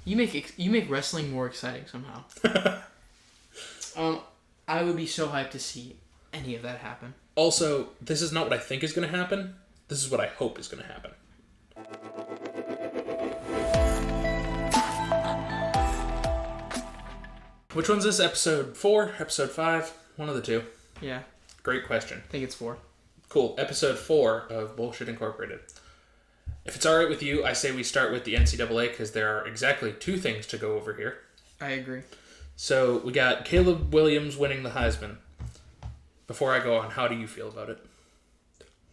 You make wrestling more exciting somehow. I would be so hyped to see any of that happen. Also, this is not what I think is going to happen. This is what I hope is going to happen. Which one's this? Episode 4? Episode 5? One of the two. Yeah. Great question. I think it's 4. Cool. Episode 4 of Bullshit Incorporated. If it's alright with you, I say we start with the NCAA because there are exactly 2 things to go over here. I agree. So, we got Caleb Williams winning the Heisman. Before I go on, how do you feel about it?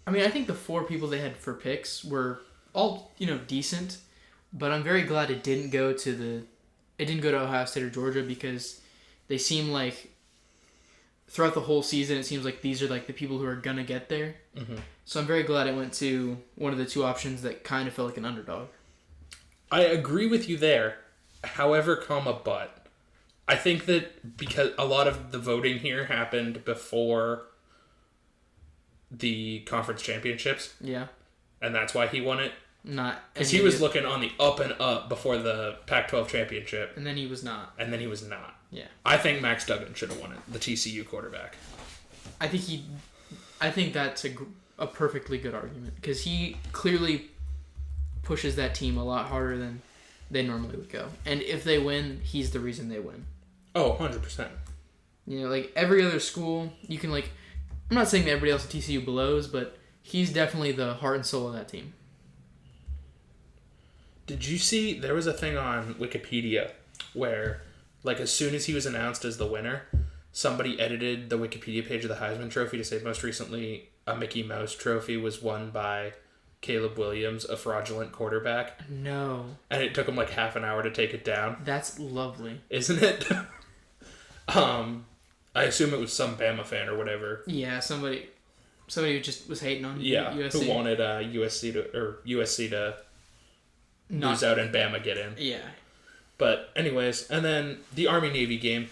I mean, I think the 4 people they had for picks were all, decent, but I'm very glad it didn't go to Ohio State or Georgia because they seem like throughout the whole season it seems like these are like the people who are gonna get there. Mm-hmm. So I'm very glad it went to one of the 2 options that kind of felt like an underdog. I agree with you there. However, but I think that because a lot of the voting here happened before the conference championships. Yeah. And that's why he won it. Because he was looking on the up and up before the Pac-12 championship. And then he was not. Yeah. I think Max Duggan should have won it, the TCU quarterback. I think that's a perfectly good argument because he clearly pushes that team a lot harder than they normally would go. And if they win, he's the reason they win. Oh, 100%. Like every other school, you can I'm not saying that everybody else at TCU blows, but he's definitely the heart and soul of that team. Did you see, there was a thing on Wikipedia where, as soon as he was announced as the winner, somebody edited the Wikipedia page of the Heisman Trophy to say most recently a Mickey Mouse trophy was won by Caleb Williams, a fraudulent quarterback. No. And it took him half an hour to take it down. That's lovely. Isn't it? I assume it was some Bama fan or whatever. Yeah, somebody who just was hating on USC. Who wanted USC to lose out and Bama get in. Yeah. But anyways, and then the Army-Navy game.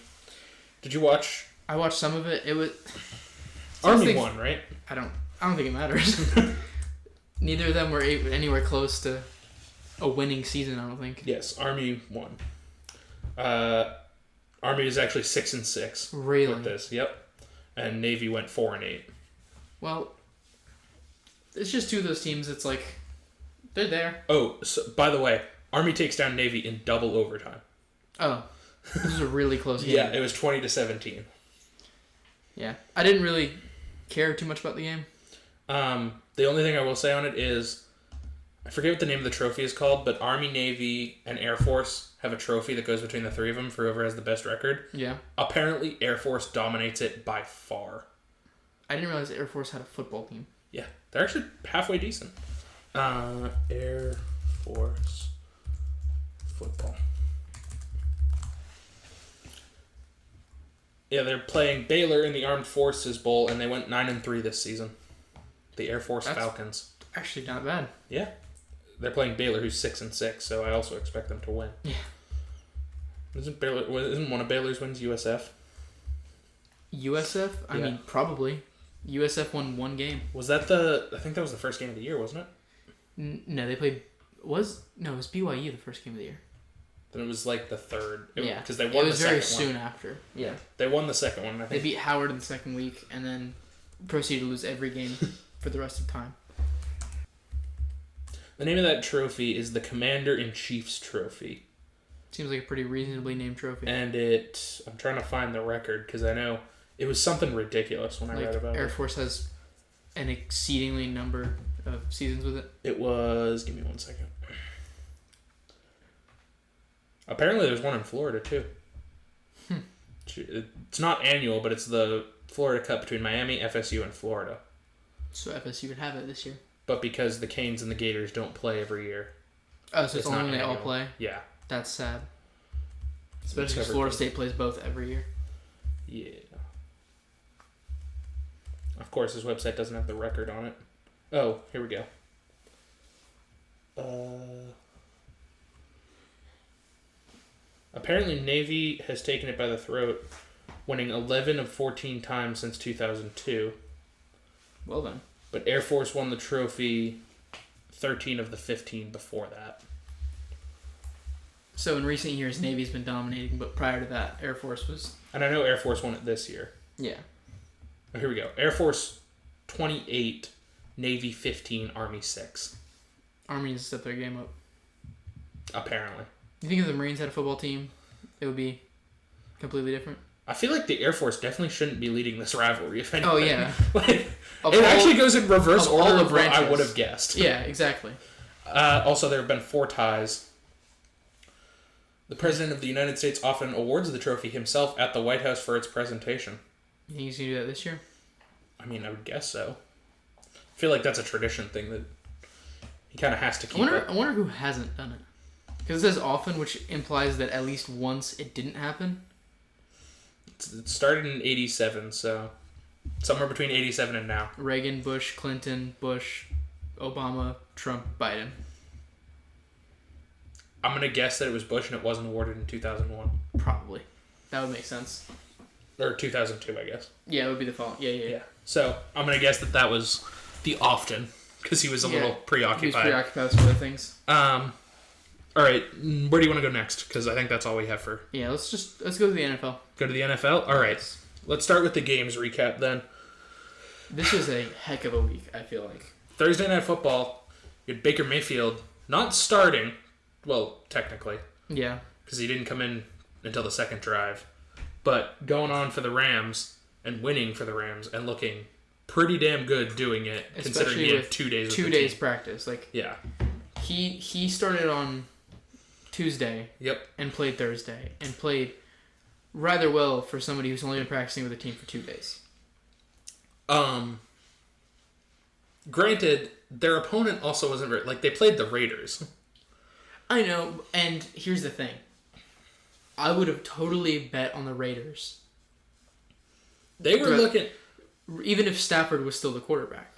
Did you watch? I watched some of it. It was Army won, right? I don't think it matters. Neither of them were anywhere close to a winning season, I don't think. Yes, Army won. Army is actually 6-6. Really? With this, yep. And Navy went 4-8. Well, it's just 2 of those teams. It's they're there. Oh, so, by the way, Army takes down Navy in double overtime. Oh, this was a really close game. Yeah, it was 20-17. Yeah, I didn't really care too much about the game. The only thing I will say on it is, I forget what the name of the trophy is called, but Army, Navy, and Air Force have a trophy that goes between the 3 of them for whoever has the best record. Yeah. Apparently, Air Force dominates it by far. I didn't realize Air Force had a football team. Yeah, they're actually halfway decent. Air Force football. Yeah, they're playing Baylor in the Armed Forces Bowl, and they went 9-3 this season. The Air Force Falcons. Actually, not bad. Yeah, they're playing Baylor, who's 6-6, so I also expect them to win. Yeah. Isn't one of Baylor's wins USF? USF? I mean, probably. USF won 1 game. Was that I think that was the first game of the year, wasn't it? No, they played. It was BYU the first game of the year. Then it was the third. Yeah, because they won the second one. It was very soon after. Yeah, they won the second one. I think they beat Howard in the second week, and then proceeded to lose every game for the rest of time. The name of that trophy is the Commander-in-Chief's Trophy. Seems like a pretty reasonably named trophy. And I'm trying to find the record because I know it was something ridiculous when I read about it. Air Force has an exceedingly number of seasons with it. It was. Give me 1 second. Apparently, there's one in Florida too. It's not annual, but it's the Florida Cup between Miami, FSU, and Florida. So FSU would have it this year. But because the Canes and the Gators don't play every year. Oh, so it's only when they all play? Yeah. That's sad. Especially because Florida State plays both every year. Yeah. Of course, this website doesn't have the record on it. Oh, here we go. Apparently, Navy has taken it by the throat, winning 11 of 14 times since 2002. Well done. But Air Force won the trophy 13 of the 15 before that. So in recent years, Navy's been dominating, but prior to that, Air Force was... And I know Air Force won it this year. Yeah. Oh, here we go. Air Force 28, Navy 15, Army 6. Army needs to step their game up. Apparently. You think if the Marines had a football team, it would be completely different? I feel like the Air Force definitely shouldn't be leading this rivalry, if anything. Oh, yeah. It actually goes in reverse order all of what I would have guessed. Yeah, exactly. Also, there have been 4 ties. The President of the United States often awards the trophy himself at the White House for its presentation. You think he's going to do that this year? I mean, I would guess so. I feel like that's a tradition thing that he kind of has to keep up. I wonder who hasn't done it. Because it says often, which implies that at least once it didn't happen. It started in 87, so somewhere between 87 and now. Reagan, Bush, Clinton, Bush, Obama, Trump, Biden. I'm going to guess that it was Bush and it wasn't awarded in 2001. Probably. That would make sense. Or 2002, I guess. Yeah, it would be the fall. Yeah. So I'm going to guess that was the often, because he was a little preoccupied. He was preoccupied with some other things. All right, where do you want to go next? Because I think that's all we have for... Yeah, let's go to the NFL. Go to the NFL? All right. Let's start with the games recap then. This was a heck of a week, I feel like. Thursday Night Football, you had Baker Mayfield not starting, well, technically. Yeah. Because he didn't come in until the second drive. But going on for the Rams and winning for the Rams and looking pretty damn good doing it, considering he had 2 days with the team. Practice. Yeah. He started on Tuesday. Yep. And played Thursday. And played rather well for somebody who's only been practicing with the team for 2 days. Granted, their opponent also wasn't very... Like, they played the Raiders. I know, and here's the thing. I would have totally bet on the Raiders. They were looking... Even if Stafford was still the quarterback.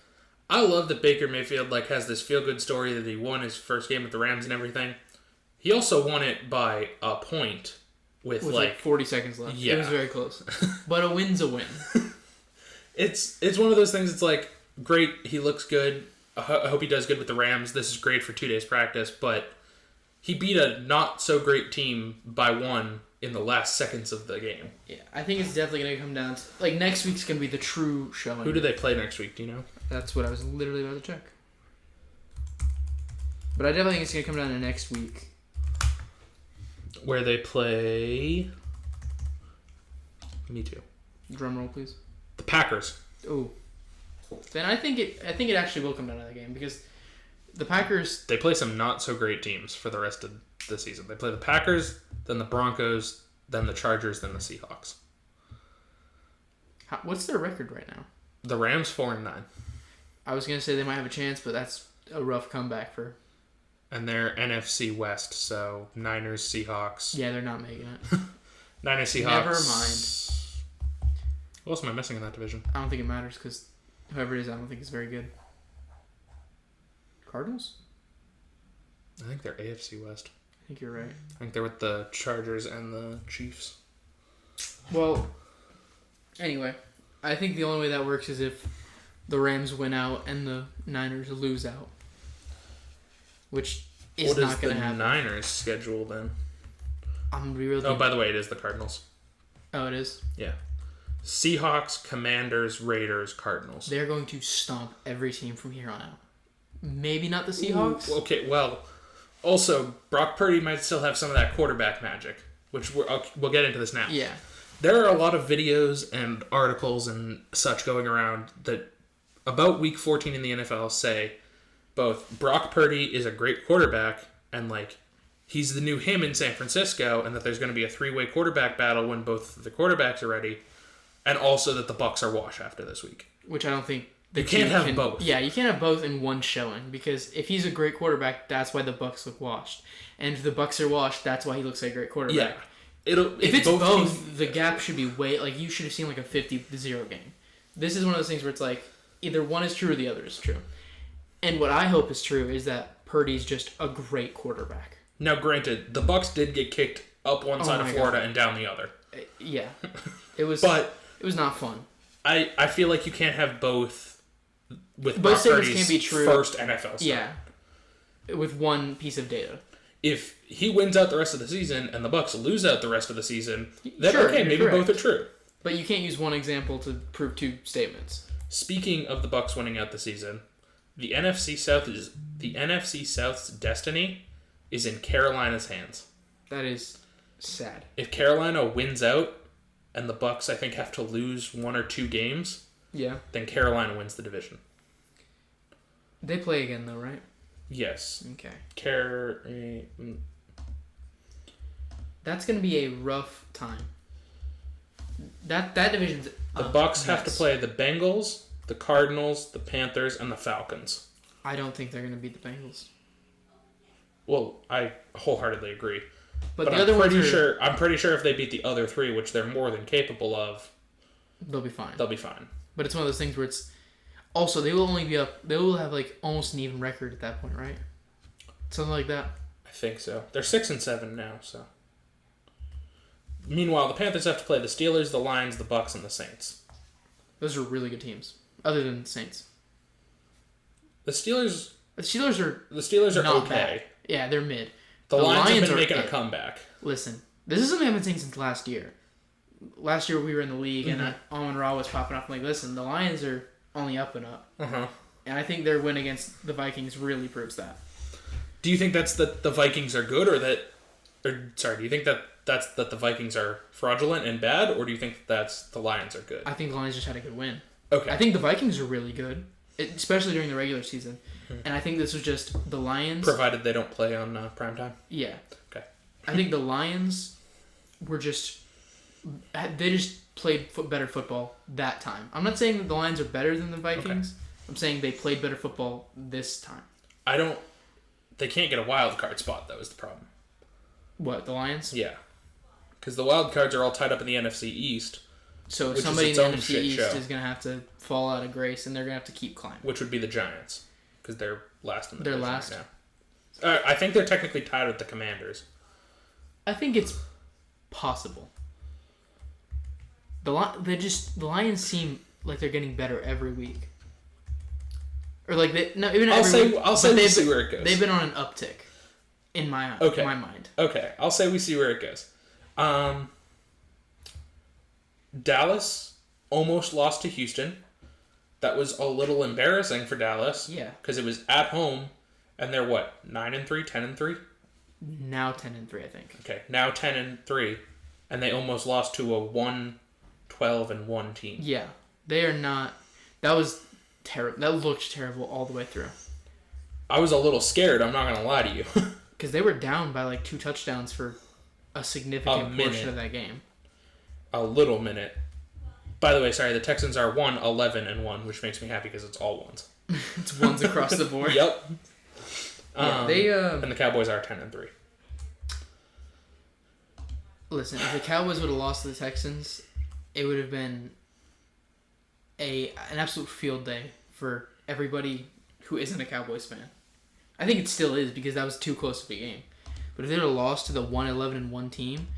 I love that Baker Mayfield has this feel-good story that he won his first game with the Rams and everything. He also won it by a point with 40 seconds left. Yeah. It was very close. But a win's a win. It's one of those things, it's like, great, he looks good. I hope he does good with the Rams. This is great for 2 days practice, but he beat a not-so-great team by 1 in the last seconds of the game. Yeah, I think it's definitely going to come down to... next week's going to be the true showing. Who do they play next week, do you know? That's what I was literally about to check. But I definitely think it's going to come down to next week. Where they play... Me too. Drum roll, please. The Packers. Ooh. Then I think it actually will come down to that game, because the Packers... They play some not-so-great teams for the rest of the season. They play the Packers, then the Broncos, then the Chargers, then the Seahawks. What's their record right now? The Rams 4-9. I was going to say they might have a chance, but that's a rough comeback for... And they're NFC West, so Niners, Seahawks. Yeah, they're not making it. Niners, Seahawks. Never mind. Who else am I missing in that division? I don't think it matters, because whoever it is, I don't think it's very good. Cardinals? I think they're AFC West. I think you're right. I think they're with the Chargers and the Chiefs. Well, anyway, I think the only way that works is if the Rams win out and the Niners lose out. Which is not going to happen. What is the Niners schedule then? I'm really... Oh, by the way, it is the Cardinals. Oh, it is? Yeah. Seahawks, Commanders, Raiders, Cardinals. They're going to stomp every team from here on out. Maybe not the Seahawks? Ooh, okay, well, also, Brock Purdy might still have some of that quarterback magic, which we'll get into this now. Yeah. There are a lot of videos and articles and such going around that about Week 14 in the NFL say both Brock Purdy is a great quarterback and, he's the new him in San Francisco, and that there's going to be a 3-way quarterback battle when both the quarterbacks are ready, and also that the Bucs are wash after this week. Which I don't think... You can't have both. Yeah, you can't have both in one showing, because if he's a great quarterback, that's why the Bucs look washed. And if the Bucs are washed, that's why he looks like a great quarterback. Yeah. If it's both, the gap should be you should have seen a 50-0 game. This is one of those things where it's either one is true or the other is true. And what I hope is true is that Purdy's just a great quarterback. Now, granted, the Bucs did get kicked up one side of Florida and down the other. Yeah. It was not fun. I feel like you can't have both with both Brock statements Purdy's can't be true. First NFL start. Yeah. With one piece of data. If he wins out the rest of the season and the Bucks lose out the rest of the season, then Sure, okay, maybe correct. both are true. But you can't use one example to prove two statements. Speaking of the Bucks winning out the season, the NFC South's destiny is in Carolina's hands. That is sad. If Carolina wins out and the Bucks, I think, have to lose 1 or 2 games, Yeah. then Carolina wins the division. They play again, though, right? Yes. Okay. That's going to be a rough time. That division's The Bucks have to play the Bengals, the Cardinals, the Panthers, and the Falcons. I don't think they're going to beat the Bengals. Well, I wholeheartedly agree. But the I'm other pretty ones sure I'm pretty sure if they beat the other 3, which they're more than capable of, they'll be fine. they'll be fine. But it's one of those things where it's also they will only be up. They will have like almost an even record at that point, right? Something like that. I think so. They're 6-7 now, so. Meanwhile, the Panthers have to play the Steelers, the Lions, the Bucks, and the Saints. Those are really good teams, other than the Saints. The Steelers are not okay. bad. Yeah, they're mid. The Lions have been are making a it. comeback. Listen, this is something I've been saying since last year. Last year we were in the league and Amon Ra was popping up. I'm like, listen, the Lions are only up and up. Uh-huh. And I think their win against the Vikings really proves that. Do you think that's that the Vikings are good, do you think that's that the Vikings are fraudulent and bad, or do you think that's the Lions are good? I think the Lions just had a good win. Okay. I think the Vikings are really good, especially during the regular season. And I think this was just the Lions. Provided they don't play on primetime? Yeah. Okay. I think the Lions were they just played better football that time. I'm not saying that the Lions are better than the Vikings. Okay. I'm saying they played better football this time. They can't get a wild card spot, though, is the problem. What, the Lions? Yeah. Because the wild cards are all tied up in the NFC East. So somebody in the NFC East is going to have to fall out of grace, and they're going to have to keep climbing. Which would be the Giants, because they're last in the division. They're last? Right now. I think they're technically tied with the Commanders. I think it's possible. The Lions seem like they're getting better every week. Or like I'll say we see where it goes. They've been on an uptick in my mind. Okay, I'll say we see where it goes. Dallas almost lost to Houston. That was a little embarrassing for Dallas. Yeah. Because it was at home, and they're what, 9-3, 10-3? Now 10-3, I think. Okay, now 10-3, and they almost lost to a 1-12-1 team. Yeah, they are not. That was terrible. That looked terrible all the way through. I was a little scared. I'm not gonna lie to you. Because they were down by like 2 touchdowns for a significant portion of that game. A little minute. By the way, sorry, the Texans are 1-11-1, which makes me happy because it's all ones. It's ones across the board. Yep. Yeah, and the Cowboys are 10-3. Listen, if the Cowboys would have lost to the Texans, it would have been an absolute field day for everybody who isn't a Cowboys fan. I think it still is because that was too close of a game. But if they would have lost to the 1-11-1 team,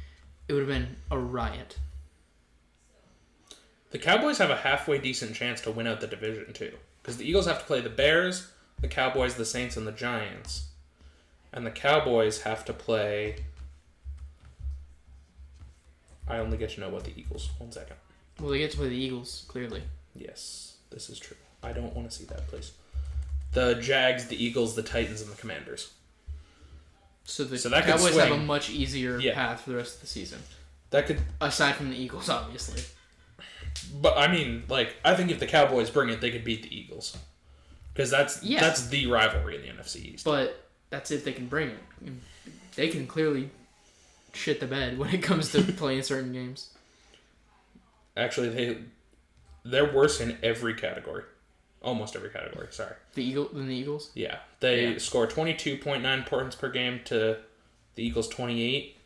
it would have been a riot. The Cowboys have a halfway decent chance to win out the division, too. Because the Eagles have to play the Bears, the Cowboys, the Saints, and the Giants. And the Cowboys have to play... I only get to know about the Eagles. 1 second. Well, they get to play the Eagles, clearly. Yes, this is true. I don't want to see that, please. The Jags, the Eagles, the Titans, and the Commanders. So that Cowboys have a much easier Yeah. path for the rest of the season. That could... Aside from the Eagles, obviously. But, I mean, like, I think if the Cowboys bring it, they could beat the Eagles. Because that's the rivalry in the NFC East. But that's if they can bring it. They can clearly shit the bed when it comes to playing certain games. Actually, they're worse in every category. Almost every category, sorry. The Eagles? Yeah. They score 22.9 points per game to the Eagles' 28.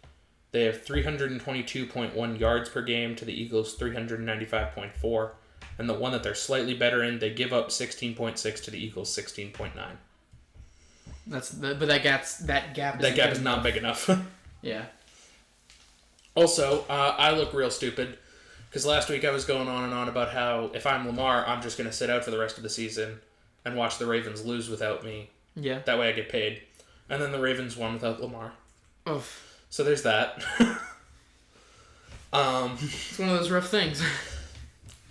They have 322.1 yards per game to the Eagles' 395.4. And the one that they're slightly better in, they give up 16.6 to the Eagles' 16.9. But that gap is not big enough. Yeah. Also, I look real stupid because last week I was going on and on about how if I'm Lamar, I'm just going to sit out for the rest of the season and watch the Ravens lose without me. Yeah. That way I get paid. And then the Ravens won without Lamar. Oh. So there's that. It's one of those rough things.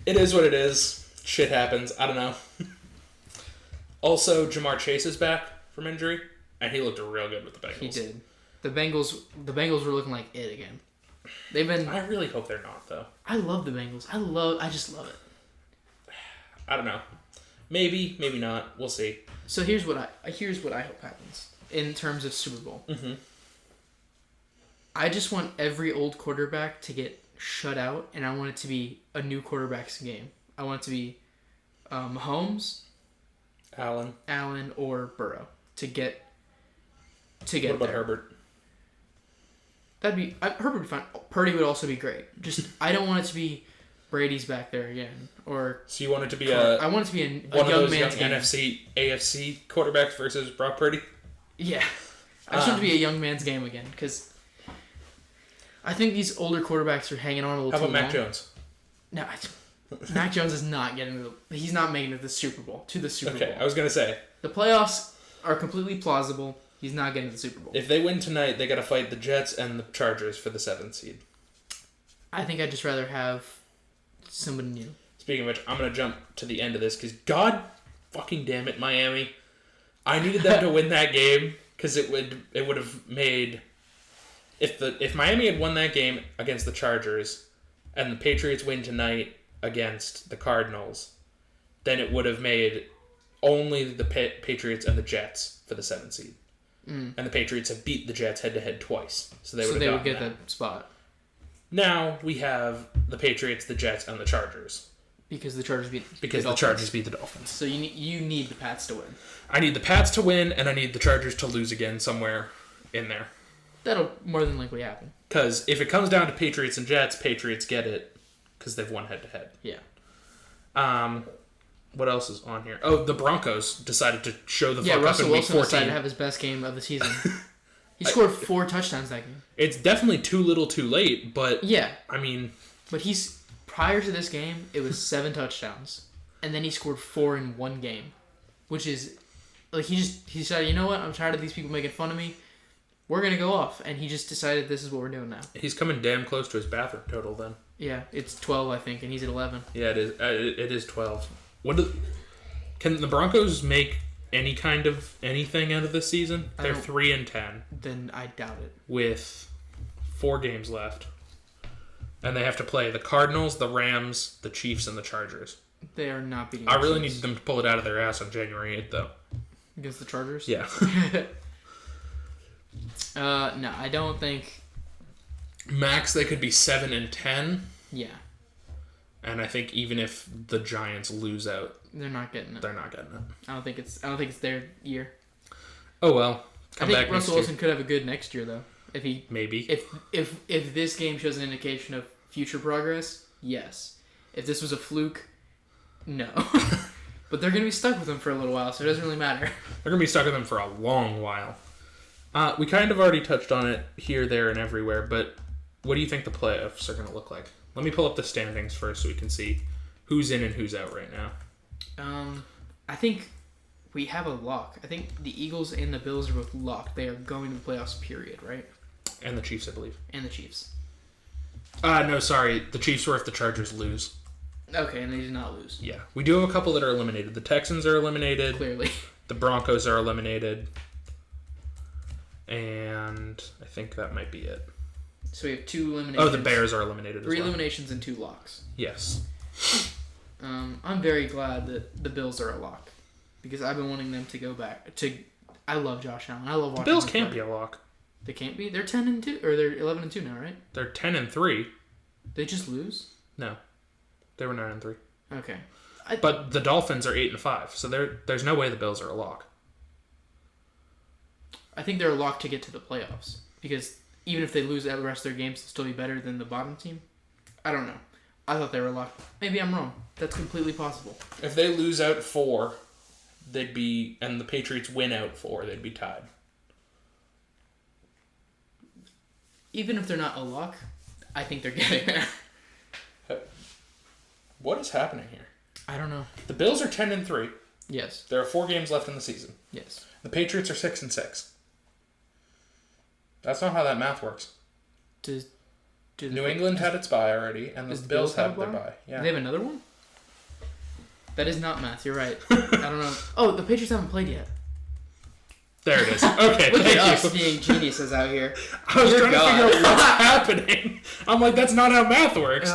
It is what it is. Shit happens. I don't know. Also, Jamar Chase is back from injury, and he looked real good with the Bengals. He did. The Bengals were looking like it again. They've been. I really hope they're not, though. I love the Bengals. I just love it. I don't know. Maybe, maybe not. We'll see. So here's what I hope happens in terms of Super Bowl. Mm-hmm. I just want every old quarterback to get shut out, and I want it to be a new quarterback's game. I want it to be Mahomes, Allen, or Burrow to get What about there. Herbert? Herbert would be fine. Purdy would also be great. Just I don't want it to be Brady's back there again, or So you want it to be I want it to be a one young of those man's young game. NFC, AFC quarterbacks versus Brock Purdy? Yeah, I just want it to be a young man's game again because I think these older quarterbacks are hanging on a little How too long. about Mac Jones? No, Mac Jones is not getting he's not making it to the Super Bowl. Okay, I was going to say. The playoffs are completely plausible. He's not getting to the Super Bowl. If they win tonight, they got to fight the Jets and the Chargers for the 7th seed. I think I'd just rather have somebody new. Speaking of which, I'm going to jump to the end of this because God fucking damn it, Miami. I needed them to win that game because it would have made... If Miami had won that game against the Chargers and the Patriots win tonight against the Cardinals, then it would have made only the Patriots and the Jets for the 7th seed. And the Patriots have beat the Jets head-to-head twice. So they would get that spot. Now we have the Patriots, the Jets, and the Chargers. Because the Chargers beat Chargers beat the Dolphins. So you need the Pats to win. I need the Pats to win, and I need the Chargers to lose again somewhere in there. That'll more than likely happen. Because if it comes down to Patriots and Jets, Patriots get it because they've won head-to-head. Yeah. What else is on here? Oh, the Broncos decided to show the fuck up Russell in Week Wilson 14. decided to have his best game of the season. He scored 4 touchdowns that game. It's definitely too little too late, but... Yeah. I mean... But prior to this game, it was 7 touchdowns. And then he scored 4 in one game. Which is... Like, he decided, you know what? I'm tired of these people making fun of me. We're going to go off. And he just decided this is what we're doing now. He's coming damn close to his bathroom total then. Yeah, it's 12, I think, and he's at 11. Yeah, it is. It is 12. Can the Broncos make any kind of anything out of this season? They're 3-10. Then I doubt it. With 4 games left. And they have to play the Cardinals, the Rams, the Chiefs, and the Chargers. They are not beating I really need them to pull it out of their ass on January 8th, though. Against the Chargers? Yeah. No, I don't think... Max, they could be 7-10. Yeah. And I think even if the Giants lose out, they're not getting it. They're not getting it. I don't think it's their year. Oh well. I think Russell Wilson could have a good next year though. If he maybe. If this game shows an indication of future progress, yes. If this was a fluke, no. But they're gonna be stuck with him for a little while, so it doesn't really matter. They're gonna be stuck with him for a long while. We kind of already touched on it here, there, and everywhere, but what do you think the playoffs are going to look like? Let me pull up the standings first so we can see who's in and who's out right now. I think we have a lock. I think the Eagles and the Bills are both locked. They are going to the playoffs, period, right? And the Chiefs, I believe. And the Chiefs. No, sorry. The Chiefs were if the Chargers lose. Okay, and they did not lose. Yeah. We do have a couple that are eliminated. The Texans are eliminated. Clearly. The Broncos are eliminated. And I think that might be it. So we have 2 eliminations. Oh, the Bears are eliminated 3 as well. eliminations and 2 locks. Yes. I'm very glad that the Bills are a lock. Because I've been wanting them to go back to... I love Josh Allen. I love watching the Bills him can't play. be a lock. They can't be? They're 10-2, or they're 11-2 now, right? They're 10-3. They just lose? No. They were 9-3. Okay. But the Dolphins are 8-5, so there's no way the Bills are a lock. I think they're a lock to get to the playoffs. Because even if they lose the rest of their games, they'll still be better than the bottom team. I don't know. I thought they were a lock. Maybe I'm wrong. That's completely possible. If they lose out 4, they'd be... And the Patriots win out 4, they'd be tied. Even if they're not a lock, I think they're getting there. What is happening here? I don't know. The Bills are 10-3. Yes. There are 4 games left in the season. Yes. The Patriots are 6-6. That's not how that math works. Do New England had its bye already, and the Bills had their bye. Yeah. Do they have another one? That is not math. You're right. I don't know. Oh, the Patriots haven't played yet. There it is. Okay, Look thank at you. us being geniuses out here. I was trying to figure out what's happening. I'm like, that's not how math works.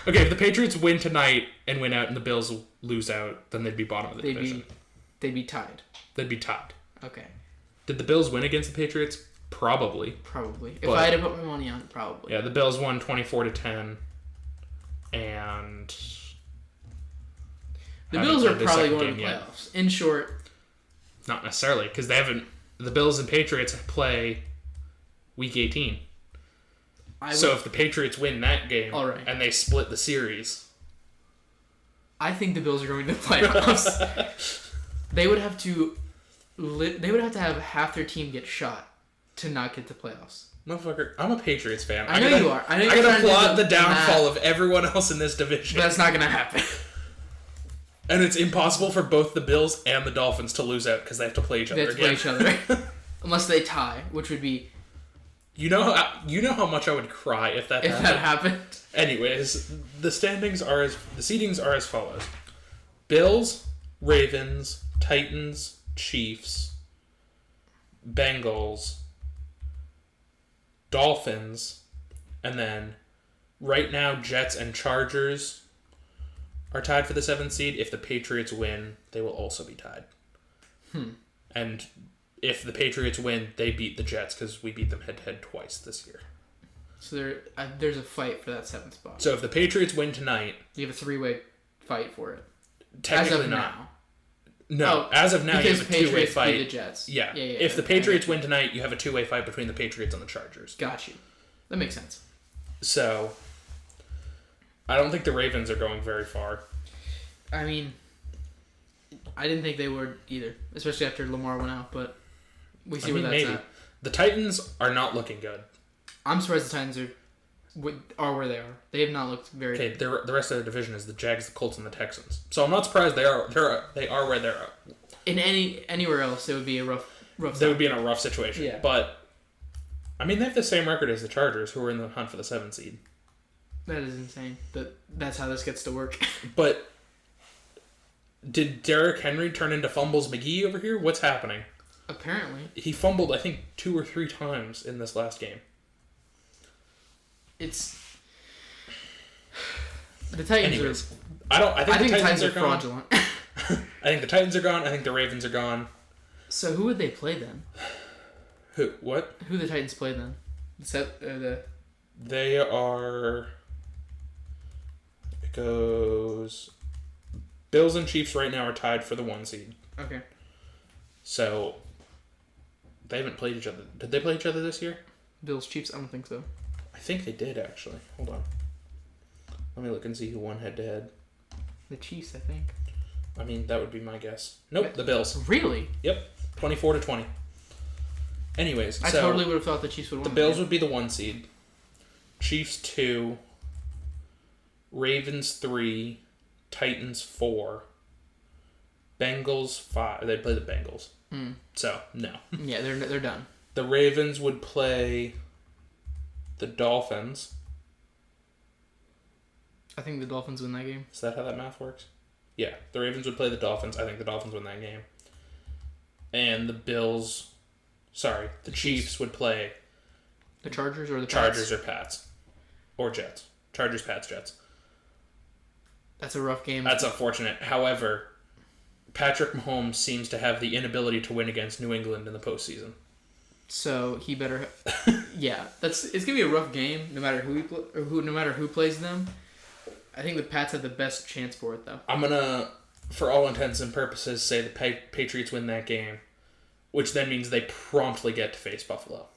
Okay, if the Patriots win tonight and win out and the Bills lose out, then they'd be bottom of the division. They'd be tied. They'd be tied. Okay. Did the Bills win against the Patriots? Probably. If I had to put my money on it, probably. Yeah, the Bills won 24-10. And... The Bills are probably going to the playoffs. In short... Not necessarily, because they haven't... The Bills and Patriots play Week 18. So if the Patriots win that game and they split the series... I think the Bills are going to the playoffs. They would have to have half their team get shot to not get to playoffs. Motherfucker, I'm a Patriots fan. I know you are. I gotta plot the downfall of everyone else in this division. But that's not gonna happen. And it's impossible for both the Bills and the Dolphins to lose out because they have to play each other again. Unless they tie, which would be... You know how much I would cry if that happened? Anyways, the seedings are as follows. Bills, Ravens, Titans, Chiefs, Bengals, Dolphins, and then right now Jets and Chargers are tied for the 7th seed. If the Patriots win, they will also be tied. And if the Patriots win, they beat the Jets because we beat them head-to-head twice this year. So there's a fight for that 7th spot. So if the Patriots win tonight... You have a 3-way fight for it. Technically not. No, as of now you have a 2-way fight. Beat the Jets. Yeah. If the Patriots win tonight, you have a 2-way fight between the Patriots and the Chargers. Got you. That makes sense. So... I don't think the Ravens are going very far. I mean, I didn't think they would either, especially after Lamar went out, but we see where that's at. The Titans are not looking good. I'm surprised the Titans are where they are. They have not looked very good. Okay, the rest of the division is the Jags, the Colts, and the Texans. So I'm not surprised they are where they're at. In anywhere else, it would be a rough They would be in a rough situation. Yeah. But, I mean, they have the same record as the Chargers, who are in the hunt for the 7th seed. That is insane. That's how this gets to work. But did Derrick Henry turn into Fumbles McGee over here? What's happening? Apparently. He fumbled, I think, 2 or 3 times in this last game. The Titans Anyways, are... I think the Titans are fraudulent. I think the Titans are gone. I think the Ravens are gone. So who would they play then? Who? What? Who the Titans play then? They are... It goes... Bills and Chiefs right now are tied for the 1 seed. Okay. So, they haven't played each other. Did they play each other this year? Bills, Chiefs? I don't think so. I think they did, actually. Hold on. Let me look and see who won head-to-head. The Chiefs, I think. I mean, that would be my guess. Nope, the Bills. Really? Yep. 24-20. Anyways, I totally would have thought the Chiefs would win. The Bills would be the 1 seed. Chiefs 2. Ravens 3. Titans 4. Bengals 5. They'd play the Bengals. So, no. Yeah, they're done. The Ravens would play the Dolphins. I think the Dolphins win that game. Is that how that math works? Yeah, the Ravens would play the Dolphins. I think the Dolphins win that game. And the Chiefs would play... The Chargers or the Pats? Chargers or Pats. Or Jets. Chargers, Pats, Jets. That's a rough game. That's unfortunate. However, Patrick Mahomes seems to have the inability to win against New England in the postseason. So he better... Yeah, it's going to be a rough game no matter no matter who plays them. I think the Pats have the best chance for it, though. I'm going to, for all intents and purposes, say the Patriots win that game, which then means they promptly get to face Buffalo.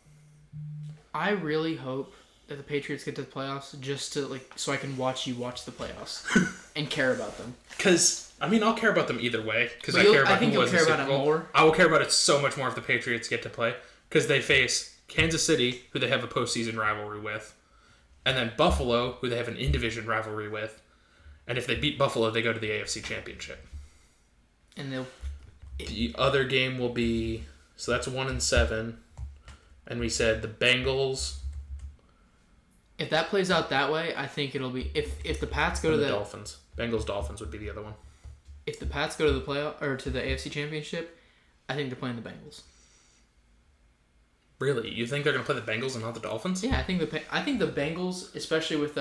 I really hope that the Patriots get to the playoffs just to, so I can watch you watch the playoffs and care about them. Because, I mean, I'll care about them either way. Because I care about I think you'll care about it more. I will care about it so much more if the Patriots get to play. Because they face Kansas City, who they have a postseason rivalry with, and then Buffalo, who they have an in-division rivalry with. And if they beat Buffalo, they go to the AFC Championship. And the other game will be... So that's 1-7. And we said the Bengals. If that plays out that way, I think it'll be if the Pats go to the Dolphins. Bengals Dolphins would be the other one. If the Pats go to the playoff or to the AFC Championship, I think they're playing the Bengals. Really? You think they're going to play the Bengals and not the Dolphins? Yeah, I think the Bengals, especially with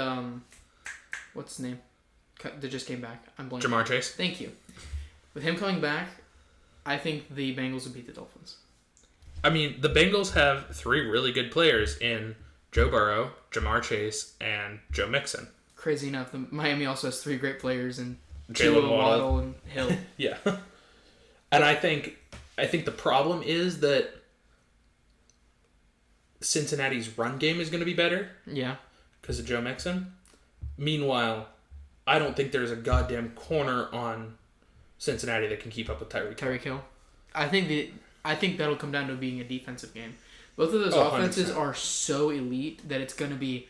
what's his name, that just came back. I'm blanking. Jamar Chase. Thank you. With him coming back, I think the Bengals will beat the Dolphins. I mean, the Bengals have 3 really good players in Joe Burrow, Jamar Chase, and Joe Mixon. Crazy enough, Miami also has 3 great players in Jalen Waddle and Hill. Yeah. And I think the problem is that Cincinnati's run game is going to be better. Yeah. Because of Joe Mixon. Meanwhile, I don't think there's a goddamn corner on Cincinnati that can keep up with Tyreek Hill. I think that'll come down to being a defensive game. Both of those offenses 100%. are so elite that it's going to be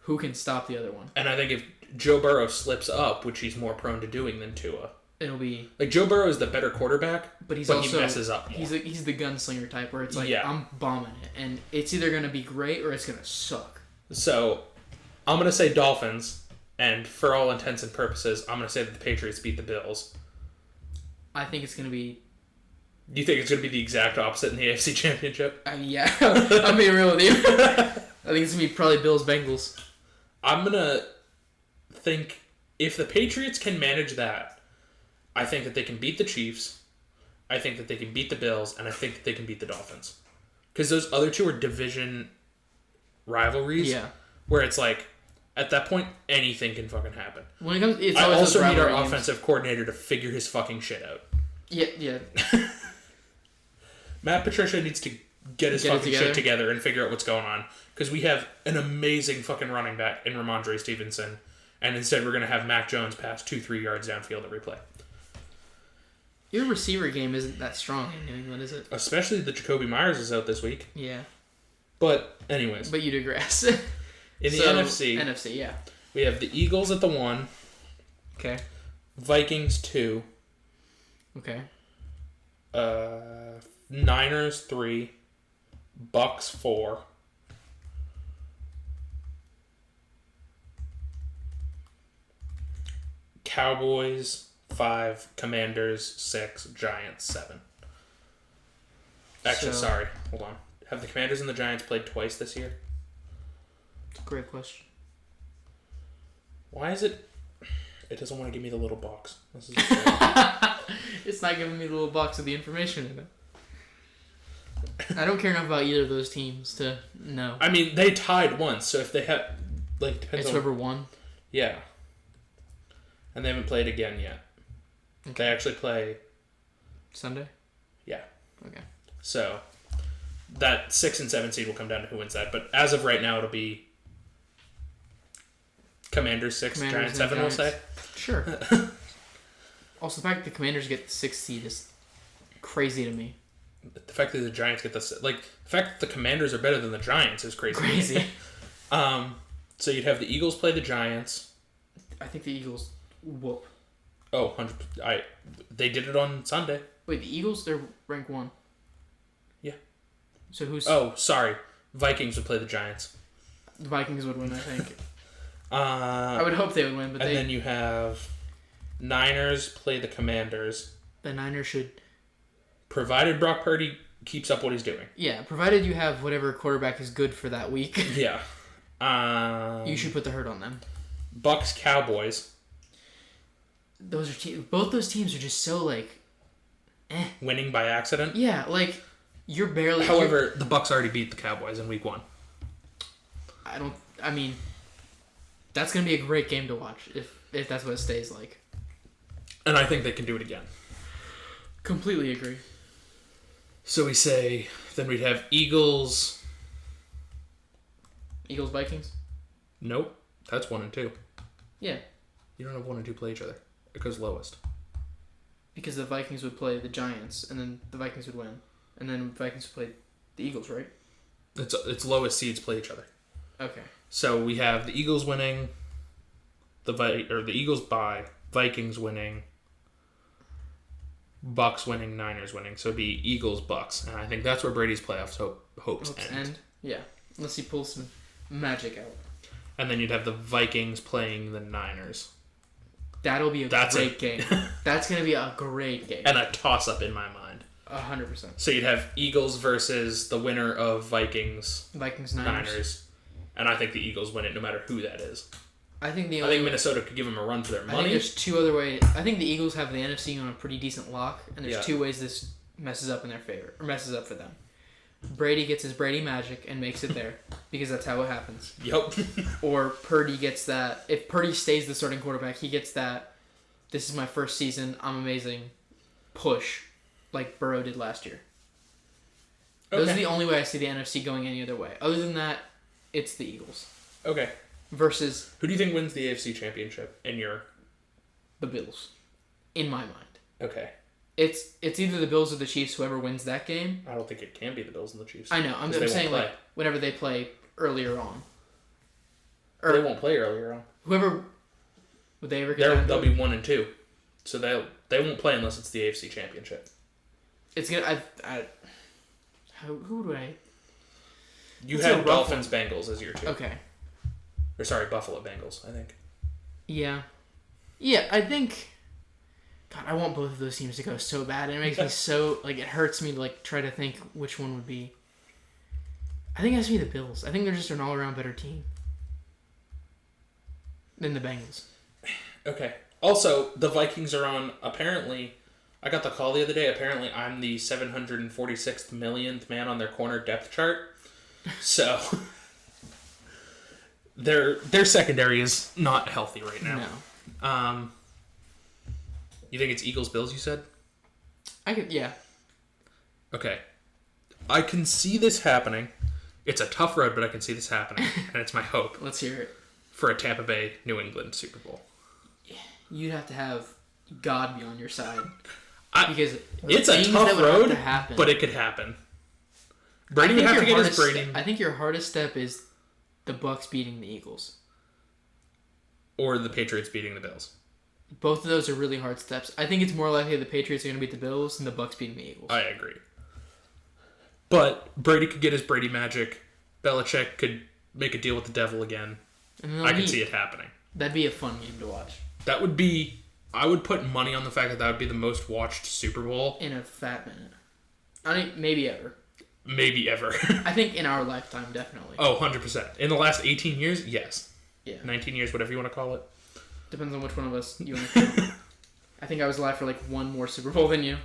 who can stop the other one. And I think if Joe Burrow slips up, which he's more prone to doing than Tua. It'll be... Like, Joe Burrow is the better quarterback, but he messes up more. He's the gunslinger type where it's like, I'm bombing it. And it's either going to be great or it's going to suck. So, I'm going to say Dolphins, and for all intents and purposes, I'm going to say that the Patriots beat the Bills. I think it's going to be... You think it's going to be the exact opposite in the AFC Championship? Yeah, I'm being real with you. I think it's going to be probably Bills-Bengals. I'm going to think if the Patriots can manage that, I think that they can beat the Chiefs, I think that they can beat the Bills, and I think that they can beat the Dolphins. Because those other 2 are division rivalries. Yeah. Where it's like, at that point, anything can fucking happen. When it comes, it's I always also need our games. offensive coordinator to figure his fucking shit out. Yeah. Matt Patricia needs to get his fucking shit together and figure out what's going on. Because we have an amazing fucking running back in Ramondre Stevenson. And instead we're going to have Mac Jones pass 2-3 yards downfield every play. Your receiver game isn't that strong in New England, is it? Especially the Jacoby Myers is out this week. Yeah. But, anyways. But you digress. In the NFC. NFC, yeah. We have the Eagles at the 1. Okay. Vikings 2. Okay. Niners 3. Bucks 4. Cowboys 5. Commanders 6. Giants 7. Actually, sorry. Hold on. Have the Commanders and the Giants played twice this year? Great question. Why is it... It doesn't want to give me the little box. This is It's not giving me the little box with the information in it. I don't care enough about either of those teams to know. I mean, they tied once, so if they have... Like, depends it's on... whoever won? Yeah. And they haven't played again yet. Okay. They actually play... Sunday? Yeah. Okay. So, that 6 and 7 seed will come down to who wins that. But as of right now, it'll be... Commanders 6, Giants 7, we'll say. Sure. Also, the fact that the Commanders get the 6th seed is crazy to me. The fact that the Giants get the... Like, the fact that the Commanders are better than the Giants is crazy. So you'd have the Eagles play the Giants. I think the Eagles whoop. Oh, 100%. They did it on Sunday. Wait, the Eagles, they're rank 1. Yeah. So who's... Oh, sorry. Vikings would play the Giants. The Vikings would win, I think. I would hope they would win, but and then you have Niners play the Commanders. The Niners should... Provided Brock Purdy keeps up what he's doing. Yeah, provided you have whatever quarterback is good for that week. Yeah. You should put the hurt on them. Bucks Cowboys. Those are both those teams are just so like, Winning by accident. Yeah, like you're barely. However, the Bucks already beat the Cowboys in Week 1. I mean, that's gonna be a great game to watch if that's what it stays like. And I think they can do it again. Completely agree. So we say then we'd have Eagles. Eagles Vikings. Nope, that's 1 and 2. Yeah. You don't have 1 and 2 play each other. It goes lowest. Because the Vikings would play the Giants, and then the Vikings would win, and then Vikings would play the Eagles, right? It's lowest seeds play each other. Okay. So we have the Eagles winning, the Eagles bye, Vikings winning, Bucks winning, Niners winning. So it'd be Eagles, Bucks. And I think that's where Brady's playoffs hopes end. Yeah. Unless he pulls some magic out. And then you'd have the Vikings playing the Niners. That'll be a great game. That's going to be a great game. And a toss-up in my mind. 100%. So you'd have Eagles versus the winner of Vikings, Niners. And I think the Eagles win it no matter who that is. I think Minnesota could give them a run for their money. I think there's two other ways. I think the Eagles have the NFC on a pretty decent lock, and there's two ways this messes up in their favor, or messes up for them. Brady gets his Brady magic and makes it there, because that's how it happens. Yep. Or Purdy gets that. If Purdy stays the starting quarterback, he gets that, this is my first season, I'm amazing, push, like Burrow did last year. Okay. Those are the only way I see the NFC going any other way. Other than that, it's the Eagles. Okay. Versus... Who do you think wins the AFC Championship in your... The Bills. In my mind. Okay. It's either the Bills or the Chiefs, whoever wins that game. I don't think it can be the Bills and the Chiefs. I know. I'm saying, like, whenever they play earlier on. Or they won't play earlier on. Whoever... Would they ever get They'll be 1 and 2. So they won't play unless it's the AFC Championship. It's gonna... Who do I... You had Dolphins Bengals as your 2. Okay. Or sorry, Buffalo Bengals, I think. Yeah. Yeah, I think... God, I want both of those teams to go so bad. And it makes me so... Like, it hurts me to, like, try to think which one would be... I think it has to be the Bills. I think they're just an all-around better team than the Bengals. Okay. Also, the Vikings are on, apparently... I got the call the other day. Apparently, I'm the 746th millionth man on their corner depth chart. So... Their secondary is not healthy right now. No. You think it's Eagles-Bills, you said? Yeah. Okay. I can see this happening. It's a tough road, but I can see this happening. And it's my hope. Let's hear it. For a Tampa Bay, New England Super Bowl. You'd have to have God be on your side. Because it's a tough road, but it could happen. Brady would have to get his Brady. I think your hardest step is the Bucks beating the Eagles. Or the Patriots beating the Bills. Both of those are really hard steps. I think it's more likely the Patriots are going to beat the Bills than the Bucks beating the Eagles. I agree. But Brady could get his Brady magic. Belichick could make a deal with the devil again. I could see it happening. That'd be a fun game to watch. That would be... I would put money on the fact that would be the most watched Super Bowl. In a fat minute. I think maybe ever. Maybe ever. I think in our lifetime, definitely. Oh, 100%. In the last 18 years, yes. Yeah. 19 years, whatever you want to call it. Depends on which one of us you want to count. I think I was alive for like one more Super Bowl than you.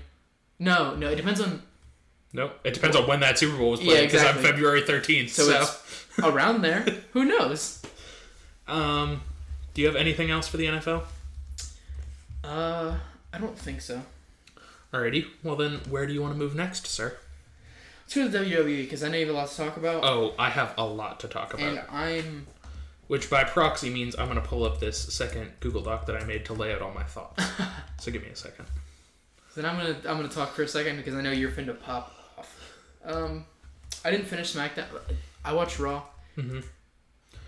No, it depends on... No, it depends on when that Super Bowl was played. Because I'm February 13th. So it's around there. Who knows? Do you have anything else for the NFL? I don't think so. Alrighty. Well then, where do you want to move next, sir? Let's go to WWE, because I know you have a lot to talk about. Oh, I have a lot to talk about. And Which by proxy means I'm going to pull up this second Google Doc that I made to lay out all my thoughts. So give me a second. Then I'm gonna talk for a second, because I know you're finna pop off. I didn't finish SmackDown. I watched Raw. Mm-hmm.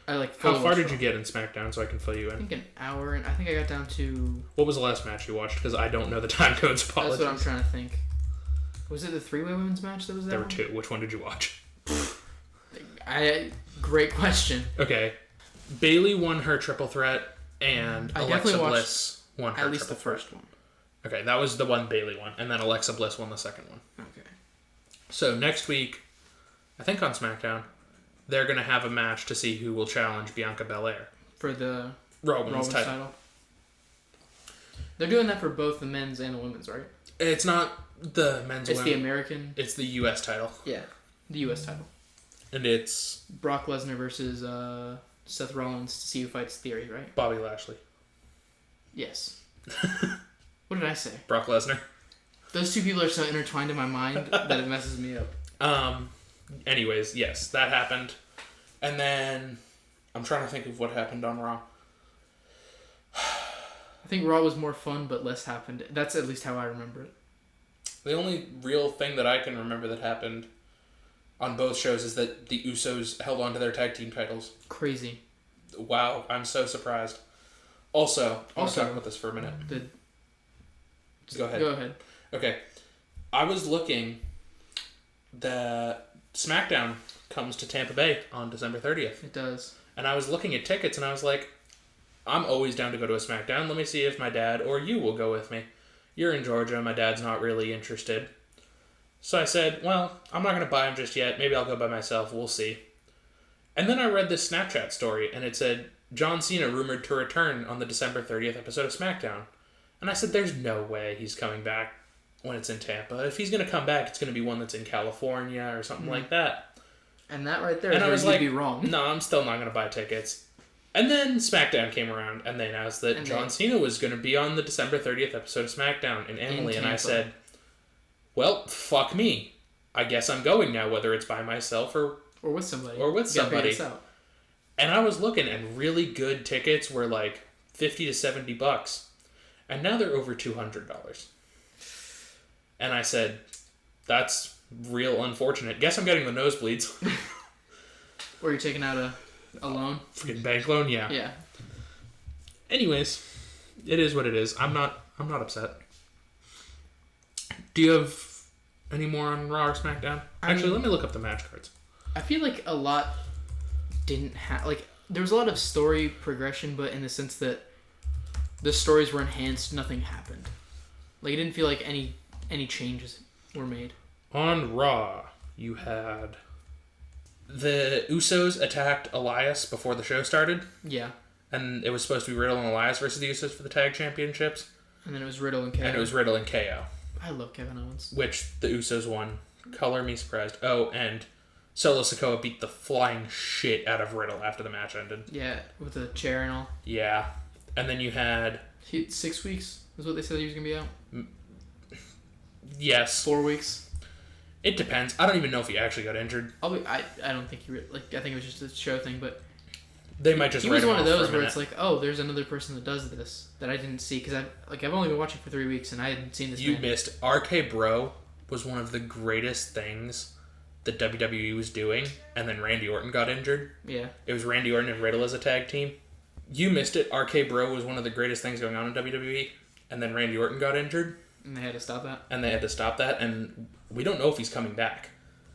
How far did you get in SmackDown so I can fill you in? I think an hour, and I think I got down to... What was the last match you watched? Because I don't know the time codes. Apologies. That's what I'm trying to think. Was it the three-way women's match that was that There were 2. Which one did you watch? Great question. Okay. Bayley won her triple threat, and Alexa Bliss won her at least triple the first one. Okay, that was the one Bayley won, and then Alexa Bliss won the second one. Okay. So next week, I think on SmackDown, they're going to have a match to see who will challenge Bianca Belair. For the Raw Women's title. They're doing that for both the men's and the women's, right? It's not the men's. It's the American. It's the U.S. title. Yeah, the U.S. title. And it's Brock Lesnar versus Seth Rollins to see who fights Theory, right? Bobby Lashley. Yes. What did I say? Brock Lesnar. Those two people are so intertwined in my mind that it messes me up. Anyways, yes, that happened. And then I'm trying to think of what happened on Raw. I think Raw was more fun, but less happened. That's at least how I remember it. The only real thing that I can remember that happened on both shows is that the Usos held on to their tag team titles. Crazy. Wow, I'm so surprised. Also, I want to talk about this for a minute. Go ahead. Okay. I was looking. The SmackDown comes to Tampa Bay on December 30th. It does. And I was looking at tickets and I was like, I'm always down to go to a SmackDown. Let me see if my dad or you will go with me. You're in Georgia. My dad's not really interested. So I said, well, I'm not going to buy them just yet. Maybe I'll go by myself. We'll see. And then I read this Snapchat story and it said, John Cena rumored to return on the December 30th episode of SmackDown. And I said, there's no way he's coming back when it's in Tampa. If he's going to come back, it's going to be one that's in California or something like that. And that right there is where you'd be wrong. No, I'm still not going to buy tickets. And then SmackDown came around, and they announced that John Cena was going to be on the December 30th episode of SmackDown in Emily, and I said, well, fuck me. I guess I'm going now, whether it's by myself or with somebody. And I was looking, and really good tickets were like $50 to $70, and now they're over $200. And I said, that's real unfortunate. Guess I'm getting the nosebleeds. Or you're taking out a loan? Freaking bank loan, yeah. Yeah. Anyways, it is what it is. I'm not upset. Do you have any more on Raw or SmackDown? Actually, let me look up the match cards. I feel like a lot didn't have... Like, there was a lot of story progression, but in the sense that the stories were enhanced, nothing happened. Like, it didn't feel like any changes were made. On Raw, you had... The Usos attacked Elias before the show started. Yeah. And it was supposed to be Riddle and Elias versus the Usos for the tag championships. And then it was Riddle and KO. I love Kevin Owens. Which the Usos won. Color me surprised. Oh, and Solo Sikoa beat the flying shit out of Riddle after the match ended. Yeah, with the chair and all. Yeah. And then you had... 6 weeks is what they said he was going to be out? Yes. 4 weeks? It depends. I don't even know if he actually got injured. I don't think he... I think it was just a show thing, but... They might just... He was one of those where it's like, oh, there's another person that does this that I didn't see, because I've only been watching for 3 weeks and I hadn't seen this. You missed. RK Bro was one of the greatest things that WWE was doing, and then Randy Orton got injured. Yeah. It was Randy Orton and Riddle as a tag team. You missed it. RK Bro was one of the greatest things going on in WWE, and then Randy Orton got injured. And they had to stop that. And we don't know if he's coming back.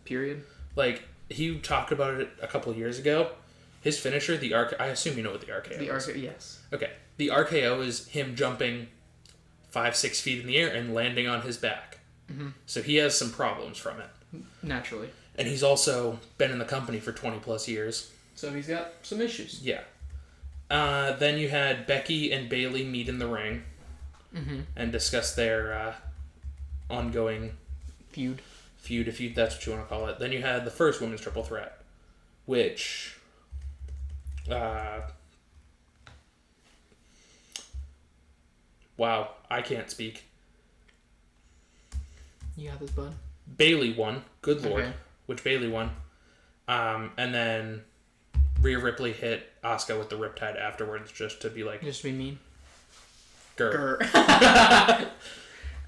Period. Like, he talked about it a couple of years ago. His finisher, the RKO... I assume you know what the RKO is. Yes. Okay. The RKO is him jumping 5-6 feet in the air and landing on his back. Mm-hmm. So he has some problems from it. Naturally. And he's also been in the company for 20 plus years. So he's got some issues. Yeah. Then you had Becky and Bayley meet in the ring. Mm-hmm. And discuss their ongoing... Feud, if that's what you want to call it. Then you had the first women's triple threat, which... wow, I can't speak. You got this, bud. Bayley won. Good lord. Okay. Which Bayley won. And then Rhea Ripley hit Asuka with the Riptide afterwards just to be like... Just to be mean. Grr.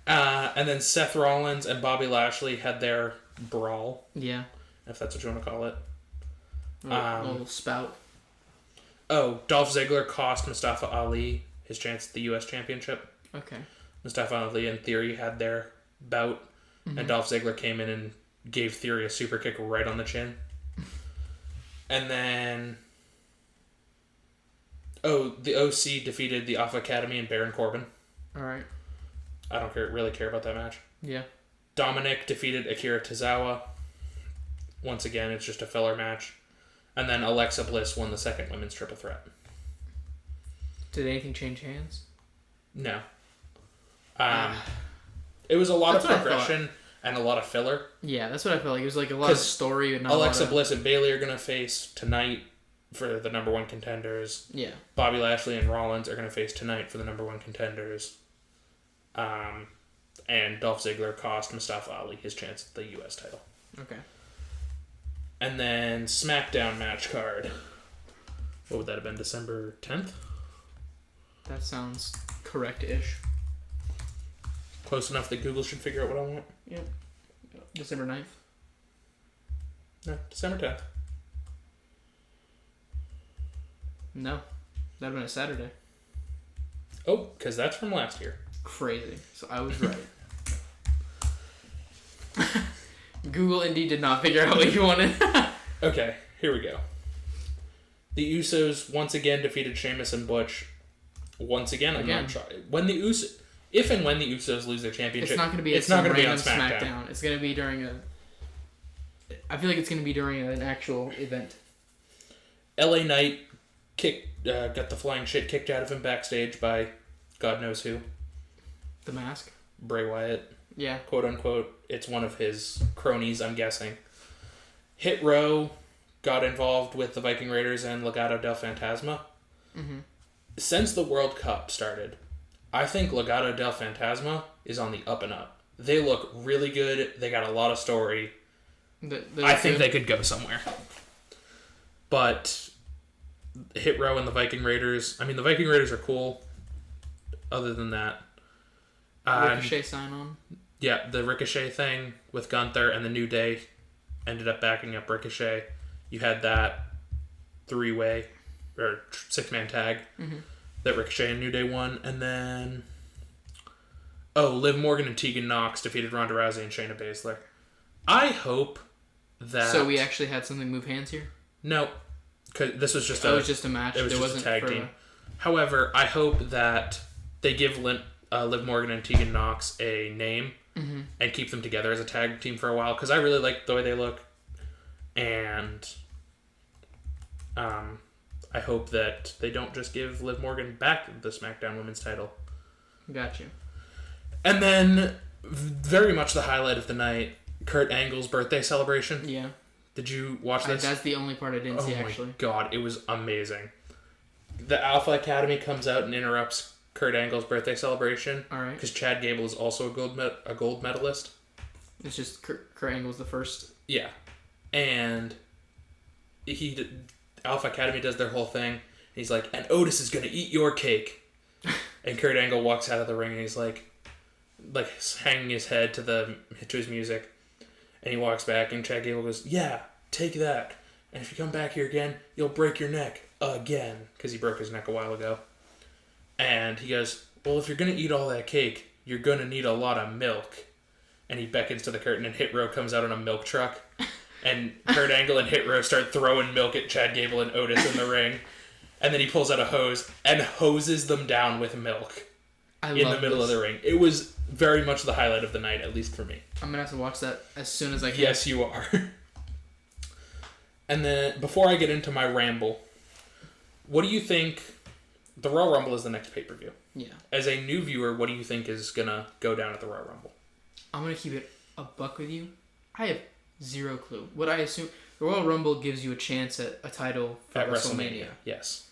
And then Seth Rollins and Bobby Lashley had their brawl. Yeah. If that's what you want to call it. A little spout. Oh, Dolph Ziggler cost Mustafa Ali his chance at the U.S. Championship. Okay. Mustafa Ali and Theory had their bout, and Dolph Ziggler came in and gave Theory a super kick right on the chin. And then... Oh, the OC defeated the Alpha Academy and Baron Corbin. Alright. I don't really care about that match. Yeah. Dominic defeated Akira Tozawa. Once again, it's just a filler match. And then Alexa Bliss won the second women's triple threat. Did anything change hands? No. It was a lot of progression and a lot of filler. Yeah, that's what I felt like. It was like a lot of story. And not Alexa Bliss and Bayley are going to face tonight for the number one contenders. Yeah. Bobby Lashley and Rollins are going to face tonight for the number one contenders. And Dolph Ziggler cost Mustafa Ali his chance at the U.S. title. Okay. And then SmackDown match card. What would that have been? December 10th? That sounds correct-ish. Close enough that Google should figure out what I want? Yep. December 9th? No, December 10th. No. That would have been a Saturday. Oh, because that's from last year. Crazy. So I was right. Google indeed did not figure out what you wanted. Okay, here we go. The Usos once again defeated Sheamus and Butch. Once again, I'm not sure. If and when the Usos lose their championship, it's not going to be. It's not going to be on SmackDown. It's going to be during a. I feel like it's going to be during an actual event. LA Knight got the flying shit kicked out of him backstage by God knows who. The Mask. Bray Wyatt. Yeah. Quote unquote. It's one of his cronies, I'm guessing. Hit Row got involved with the Viking Raiders and Legado del Fantasma. Mm-hmm. Since the World Cup started, I think Legado del Fantasma is on the up and up. They look really good. They got a lot of story. I think they could go somewhere. But Hit Row and the Viking Raiders, I mean, the Viking Raiders are cool. Other than that. Ricochet sign on? Yeah, the Ricochet thing with Gunther and the New Day ended up backing up Ricochet. You had that 3-way or 6-man tag that Ricochet and New Day won. And then... Liv Morgan and Tegan Nox defeated Ronda Rousey and Shayna Baszler. I hope that... So we actually had something move hands here? No. Cause this was just it was just a match. It was just a tag team. However, I hope that they give Liv Morgan and Tegan Nox a name and keep them together as a tag team for a while, because I really like the way they look. And I hope that they don't just give Liv Morgan back the SmackDown Women's title. Got you. And then, very much the highlight of the night, Kurt Angle's birthday celebration. Yeah. Did you watch this? That's the only part I didn't see, actually. Oh my god, it was amazing. The Alpha Academy comes out and interrupts Kurt Angle's birthday celebration. All right. Because Chad Gable is also a gold medalist. It's just Kurt Angle's the first. Yeah. And Alpha Academy does their whole thing. And he's like, and Otis is going to eat your cake. And Kurt Angle walks out of the ring and he's like hanging his head to his music. And he walks back and Chad Gable goes, yeah, take that. And if you come back here again, you'll break your neck again. Because he broke his neck a while ago. And he goes, well, if you're going to eat all that cake, you're going to need a lot of milk. And he beckons to the curtain and Hit Row comes out on a milk truck. And Kurt Angle and Hit Row start throwing milk at Chad Gable and Otis in the ring. And then he pulls out a hose and hoses them down with milk in the middle of the ring. It was very much the highlight of the night, at least for me. I'm going to have to watch that as soon as I can. Yes, you are. And then, before I get into my ramble, what do you think... The Royal Rumble is the next pay-per-view. Yeah. As a new viewer, what do you think is going to go down at the Royal Rumble? I'm going to keep it a buck with you. I have zero clue. What I assume... The Royal Rumble gives you a chance at a title for WrestleMania. Yes.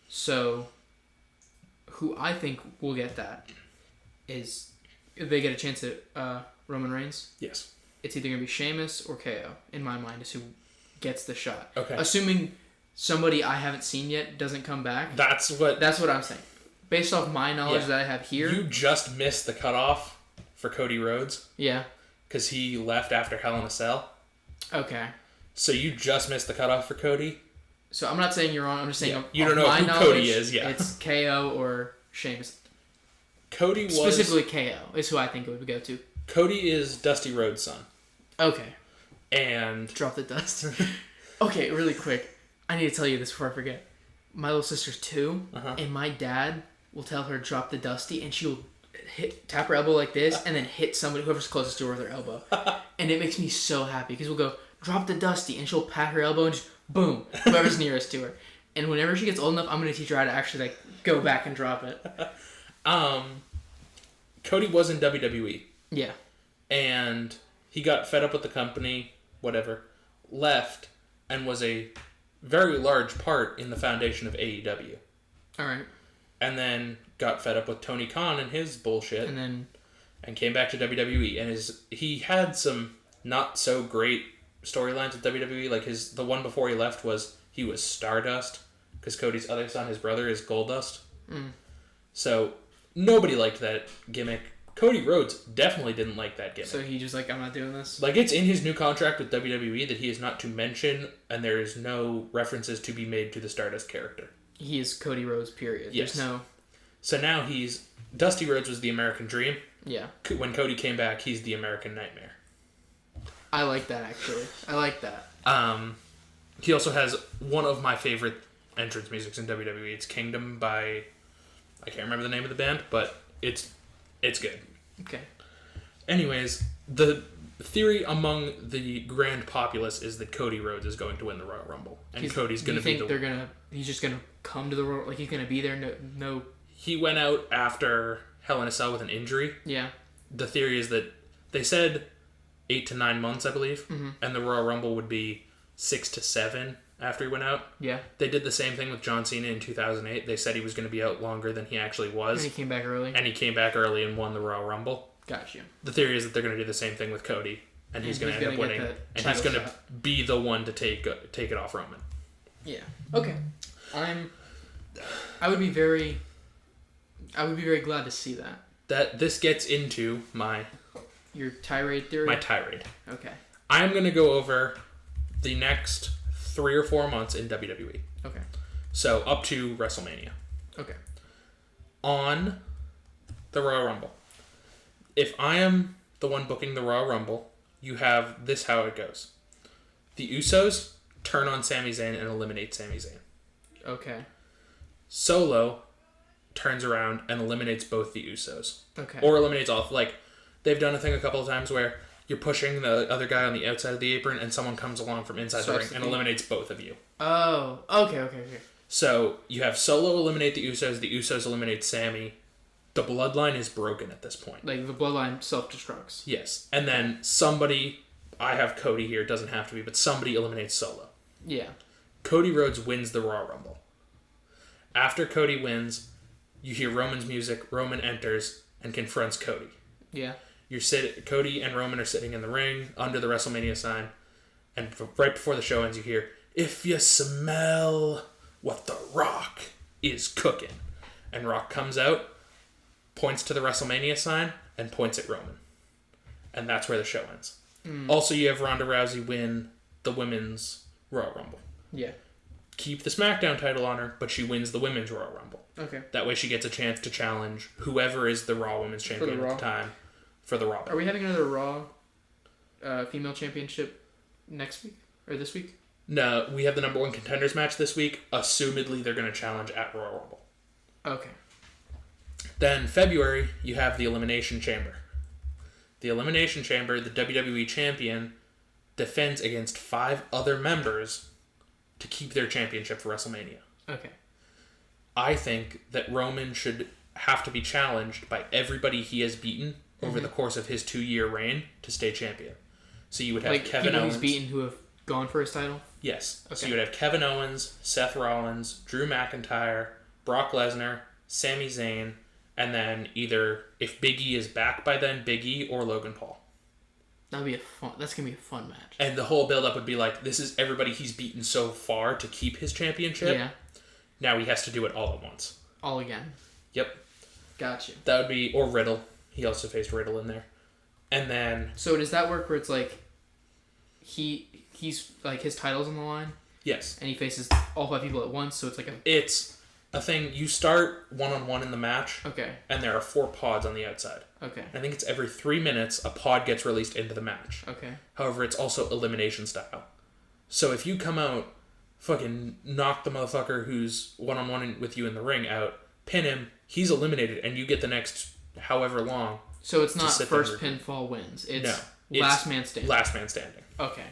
So, who I think will get that is... If they get a chance at Roman Reigns... Yes. It's either going to be Sheamus or KO, in my mind, is who gets the shot. Okay. Assuming somebody I haven't seen yet doesn't come back. That's what I'm saying. Based off my knowledge that I have here... You just missed the cutoff for Cody Rhodes. Yeah. Because he left after Hell in a Cell. Okay. So you just missed the cutoff for Cody? So I'm not saying you're wrong. I'm just saying you don't know who Cody is, yeah. It's KO or Sheamus. Cody was... Specifically KO is who I think it would go to. Cody is Dusty Rhodes' son. Okay. And... Drop the dust. Okay, really quick. I need to tell you this before I forget. My little sister's 2, and my dad will tell her drop the Dusty, and she'll tap her elbow like this, and then hit somebody, whoever's closest to her with her elbow. And it makes me so happy, because we'll go, drop the Dusty, and she'll pat her elbow, and just, boom, whoever's nearest to her. And whenever she gets old enough, I'm going to teach her how to actually, go back and drop it. Cody was in WWE. Yeah. And he got fed up with the company, whatever, left, and was a very large part in the foundation of AEW. All right. And then got fed up with Tony Khan and his bullshit. And came back to WWE. And he had some not so great storylines with WWE. Like the one before he left he was Stardust. Because Cody's other son, his brother, is Goldust. Mm. So nobody liked that gimmick. Cody Rhodes definitely didn't like that gimmick. So he just I'm not doing this? It's in his new contract with WWE that he is not to mention, and there is no references to be made to the Stardust character. He is Cody Rhodes, period. Yes. There's no... So now Dusty Rhodes was the American Dream. Yeah. When Cody came back, he's the American Nightmare. I like that, actually. I like that. He also has one of my favorite entrance musics in WWE. It's Kingdom by... I can't remember the name of the band, but it's good. Okay. Anyways, the theory among the grand populace is that Cody Rhodes is going to win the Royal Rumble. And Cody's going to be he's just going to come to the Royal... Like, he's going to be there? No... He went out after Hell in a Cell with an injury. Yeah. The theory is that they said 8 to 9 months, I believe. Mm-hmm. And the Royal Rumble would be 6 to 7 after he went out. Yeah. They did the same thing with John Cena in 2008. They said he was going to be out longer than he actually was. And he came back early. And won the Royal Rumble. Gotcha. The theory is that they're going to do the same thing with Cody. And he's going to end up winning. And he's going to be the one to take it off Roman. Yeah. Okay. I would be very glad to see that. This gets into your tirade theory? My tirade. Okay. I'm going to go over the next 3 or 4 months in WWE. Okay. So, up to WrestleMania. Okay. On the Royal Rumble. If I am the one booking the Royal Rumble, you have this how it goes. The Usos turn on Sami Zayn and eliminate Sami Zayn. Okay. Solo turns around and eliminates both the Usos. Okay. Or eliminates all. Like, they've done a thing a couple of times where you're pushing the other guy on the outside of the apron and someone comes along from inside the ring and eliminates both of you. Oh, okay. So, you have Solo eliminate the Usos eliminate Sami. The bloodline is broken at this point. Like, the bloodline self-destructs. Yes. And then somebody, I have Cody here, it doesn't have to be, but somebody eliminates Solo. Yeah. Cody Rhodes wins the Royal Rumble. After Cody wins, you hear Roman's music, Roman enters and confronts Cody. Yeah. Cody and Roman are sitting in the ring under the WrestleMania sign, and right before the show ends, you hear, "If you smell what the Rock is cooking," and Rock comes out, points to the WrestleMania sign, and points at Roman, and that's where the show ends. Also, you have Ronda Rousey win the Women's Royal Rumble. Yeah. Keep the SmackDown title on her, but she wins the Women's Royal Rumble. Okay. That way, she gets a chance to challenge whoever is the Raw Women's Champion at the time. For the Raw. Are we having another Raw female championship next week? Or this week? No, we have the number 1 contenders match this week. Assumedly, they're going to challenge at Royal Rumble. Okay. Then, February, you have the Elimination Chamber. The Elimination Chamber, the WWE Champion, defends against 5 other members to keep their championship for WrestleMania. Okay. I think that Roman should have to be challenged by everybody he has beaten over the course of his 2-year reign to stay champion. So you would have Kevin Owens. He's beaten who have gone for his title? Yes. Okay. So you would have Kevin Owens, Seth Rollins, Drew McIntyre, Brock Lesnar, Sami Zayn, and then either, if Big E is back by then, Big E or Logan Paul. That's going to be a fun match. And the whole build-up would be like, this is everybody he's beaten so far to keep his championship. Yeah. Now he has to do it all at once. All again. Yep. Gotcha. That would be, or Riddle. He also faced Riddle in there. And then... So does that work where it's like, he's like, his title's on the line? Yes. And he faces all 5 people at once, so it's like a... It's a thing, you start one-on-one in the match. Okay. And there are 4 pods on the outside. Okay. I think it's every 3 minutes a pod gets released into the match. Okay. However, it's also elimination style. So if you come out, fucking knock the motherfucker who's one-on-one with you in the ring out, pin him, he's eliminated, and you get the next however long. So it's not first pinfall wins. It's last man standing. Last man standing. Okay.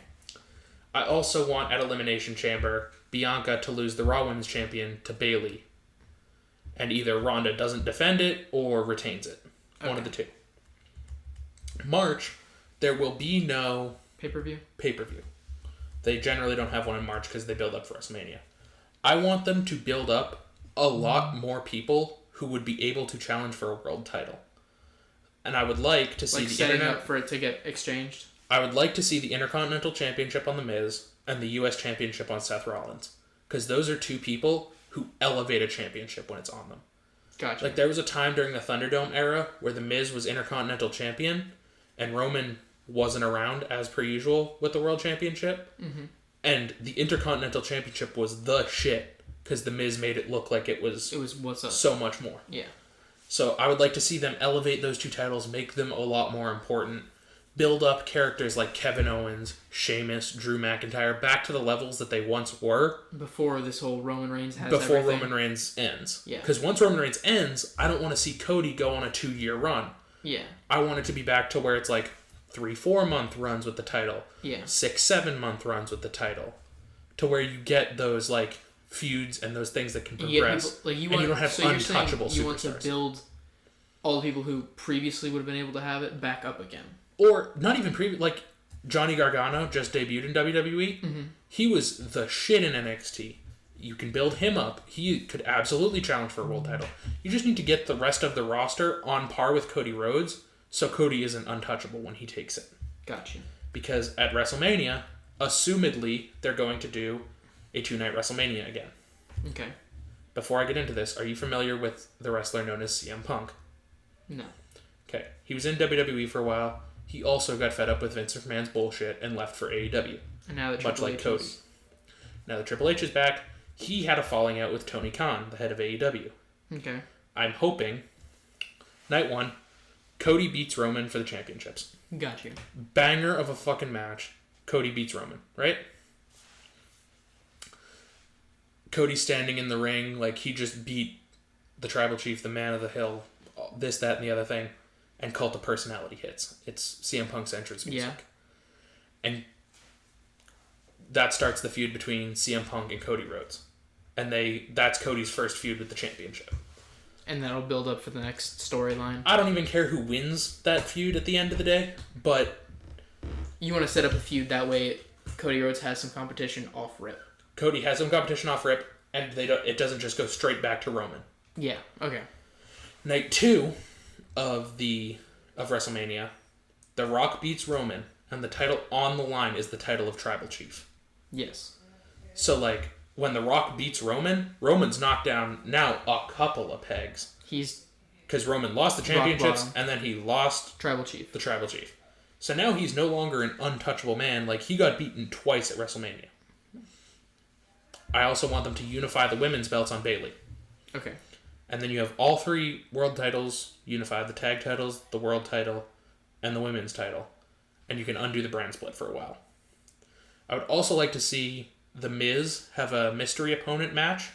I also want at Elimination Chamber Bianca to lose the Raw Women's Champion to Bayley. And either Ronda doesn't defend it or retains it. Okay. One of the two. March, there will be no... Pay-per-view? Pay-per-view. They generally don't have one in March because they build up for WrestleMania. I want them to build up a lot more people who would be able to challenge for a world title. And I would like to see the setting up for it to get exchanged? I would like to see the Intercontinental Championship on The Miz and the U.S. Championship on Seth Rollins. Because those are 2 people who elevate a championship when it's on them. Gotcha. Like, there was a time during the Thunderdome era where The Miz was Intercontinental Champion and Roman wasn't around as per usual with the World Championship. Mm-hmm. And the Intercontinental Championship was the shit because The Miz made it look like it was what's up. So much more. Yeah. So I would like to see them elevate those 2 titles, make them a lot more important. build up characters like Kevin Owens, Sheamus, Drew McIntyre back to the levels that they once were. Before this whole Roman Reigns has Before everything. Roman Reigns ends. Yeah. Because once Roman Reigns ends, I don't want to see Cody go on a 2-year run. Yeah. I want it to be back to where it's like 3-4 month runs with the title. Yeah. 6-7 month runs with the title. To where you get those like feuds and those things that can progress. People, like you and you don't have untouchable superstars. You want to build all the people who previously would have been able to have it back up again. Or not even previous, like Johnny Gargano just debuted in WWE. Mm-hmm. He was the shit in NXT. You can build him up. He could absolutely challenge for a world title. You just need to get the rest of the roster on par with Cody Rhodes, so Cody isn't untouchable when he takes it. Gotcha. Because at WrestleMania, assumedly, they're going to do a 2-night WrestleMania again. Okay. Before I get into this, are you familiar with the wrestler known as CM Punk? No. Okay. He was in WWE for a while. He also got fed up with Vince McMahon's bullshit and left for AEW. And now the much Triple like H Cody. Now that Triple H is back, he had a falling out with Tony Khan, the head of AEW. Okay. I'm hoping, night 1, Cody beats Roman for the championships. Got you. Banger of a fucking match. Cody beats Roman, right? Cody's standing in the ring like he just beat the Tribal Chief, the Man of the Hill, this, that, and the other thing, and Cult of Personality hits. It's CM Punk's entrance music. Yeah. And that starts the feud between CM Punk and Cody Rhodes. And that's Cody's first feud with the championship. And that'll build up for the next storyline. I don't even care who wins that feud at the end of the day, but... You want to set up a feud that way Cody Rhodes has some competition off rip. Cody has some competition off rip, and it doesn't just go straight back to Roman. Yeah, okay. Night 2 of WrestleMania, The Rock beats Roman, and the title on the line is the title of Tribal Chief. Yes. So, like, when The Rock beats Roman, Roman's knocked down now a couple of pegs. Because Roman lost the championships, and then he lost Tribal Chief. The Tribal Chief. So now he's no longer an untouchable man. Like, he got beaten twice at WrestleMania. I also want them to unify the women's belts on Bayley. Okay. And then you have all 3 world titles unified, the tag titles, the world title, and the women's title. And you can undo the brand split for a while. I would also like to see The Miz have a mystery opponent match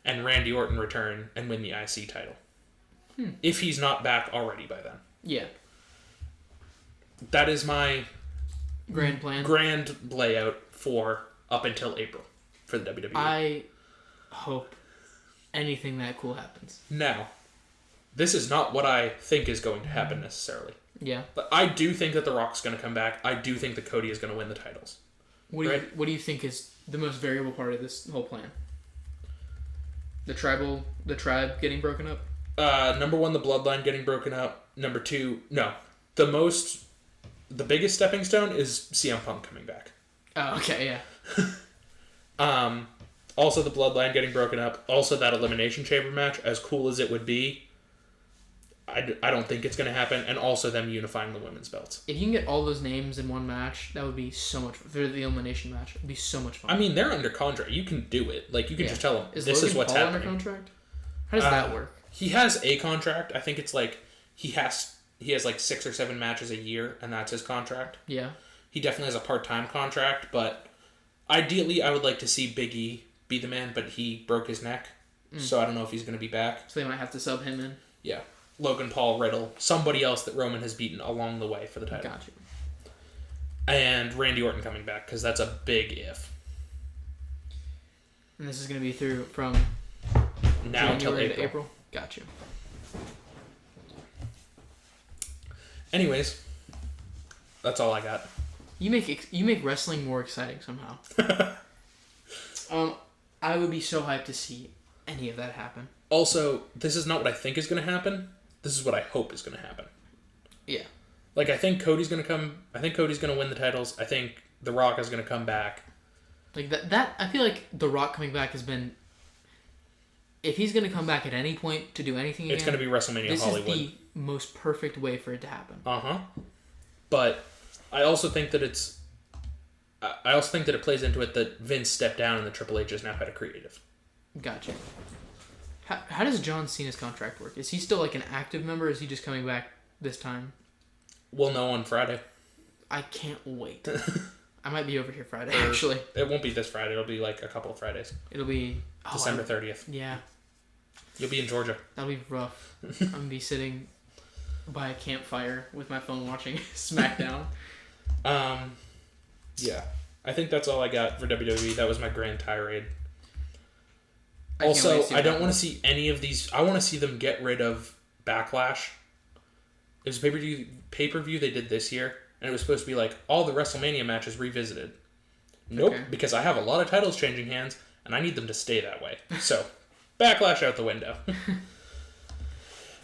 and Randy Orton return and win the IC title. If he's not back already by then. Yeah. That is my grand plan. Grand layout for up until April for the WWE. I hope anything that cool happens. Now, this is not what I think is going to happen necessarily. Yeah. But I do think that The Rock's going to come back. I do think that Cody is going to win the titles. What do you think is the most variable part of this whole plan? The tribe getting broken up? Number 1, the bloodline getting broken up. Number 2, no. The biggest stepping stone is CM Punk coming back. Oh, okay, yeah. Also the bloodline getting broken up. Also that Elimination Chamber match, as cool as it would be, I don't think it's going to happen. And also them unifying the women's belts. If you can get all those names in one match, that would be so much fun. For the elimination match, it would be so much fun. I mean, they're under contract. You can do it. Like, you can just tell them, this is what's Paul happening. Under contract? How does that work? He has a contract. I think it's like, he has like 6 or 7 matches a year, and that's his contract. Yeah. He definitely has a part-time contract, but ideally I would like to see Big E be the man, but he broke his neck, so I don't know if he's going to be back. So they might have to sub him in? Yeah. Logan Paul, Riddle, somebody else that Roman has beaten along the way for the title. Gotcha. And Randy Orton coming back, because that's a big if. And this is going to be from now until January April. to April? Gotcha. Anyways, that's all I got. You make wrestling more exciting somehow. I would be so hyped to see any of that happen. Also, this is not what I think is going to happen. This is what I hope is going to happen. Yeah. Like, I think Cody's going to win the titles. I think The Rock is going to come back. Like, that I feel like The Rock coming back has been... If he's going to come back at any point to do anything again... It's going to be WrestleMania Hollywood. This is the most perfect way for it to happen. Uh-huh. But I also think that it plays into it that Vince stepped down and the Triple H is now head of creative. Gotcha. How does John Cena's contract work? Is he still like an active member, or is he just coming back this time? We'll know on Friday. I can't wait. I might be over here Friday, actually. It won't be this Friday. It'll be like a couple of Fridays. It'll be... December 30th. Yeah. You'll be in Georgia. That'll be rough. I'm going to be sitting by a campfire with my phone watching SmackDown. Yeah. I think that's all I got for WWE. That was my grand tirade. Also, I don't want to see any of these. I want to see them get rid of Backlash. It was a pay-per-view they did this year, and it was supposed to be like all the WrestleMania matches revisited. Nope, because I have a lot of titles changing hands, and I need them to stay that way. So, Backlash out the window.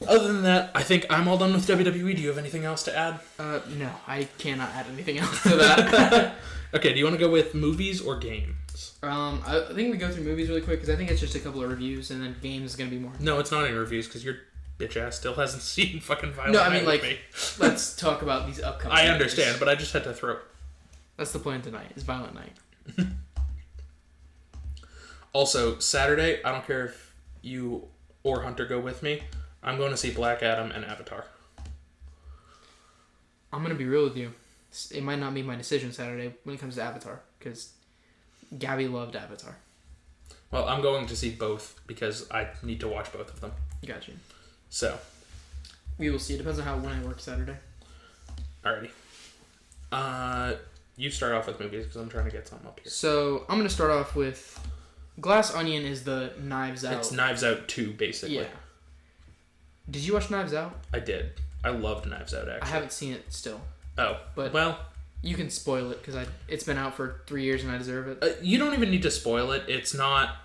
Other than that, I think I'm all done with WWE. Do you have anything else to add? No, I cannot add anything else to that. Okay, do you want to go with movies or games? I think we go through movies really quick, because I think it's just a couple of reviews, and then games is going to be more. No, it's not any reviews, because your bitch ass still hasn't seen fucking Violent No, I mean, Night with like, me. let's talk about these upcoming I movies. understand, but I just had to throw... That's the plan tonight, is Violent Night. Also, Saturday, I don't care if you or Hunter go with me, I'm going to see Black Adam and Avatar. I'm going to be real with you. It might not be my decision Saturday when it comes to Avatar, because Gabby loved Avatar. Well, I'm going to see both, because I need to watch both of them. Got you. So. We will see. It depends on when I work Saturday. Alrighty. You start off with movies, because I'm trying to get something up here. So, I'm going to start off with... Glass Onion is the Knives Out. It's Knives Out 2, basically. Yeah. Did you watch Knives Out? I did. I loved Knives Out, actually. I haven't seen it still. Oh. But well... You can spoil it, because it's been out for 3 years and I deserve it. You don't even need to spoil it. It's not...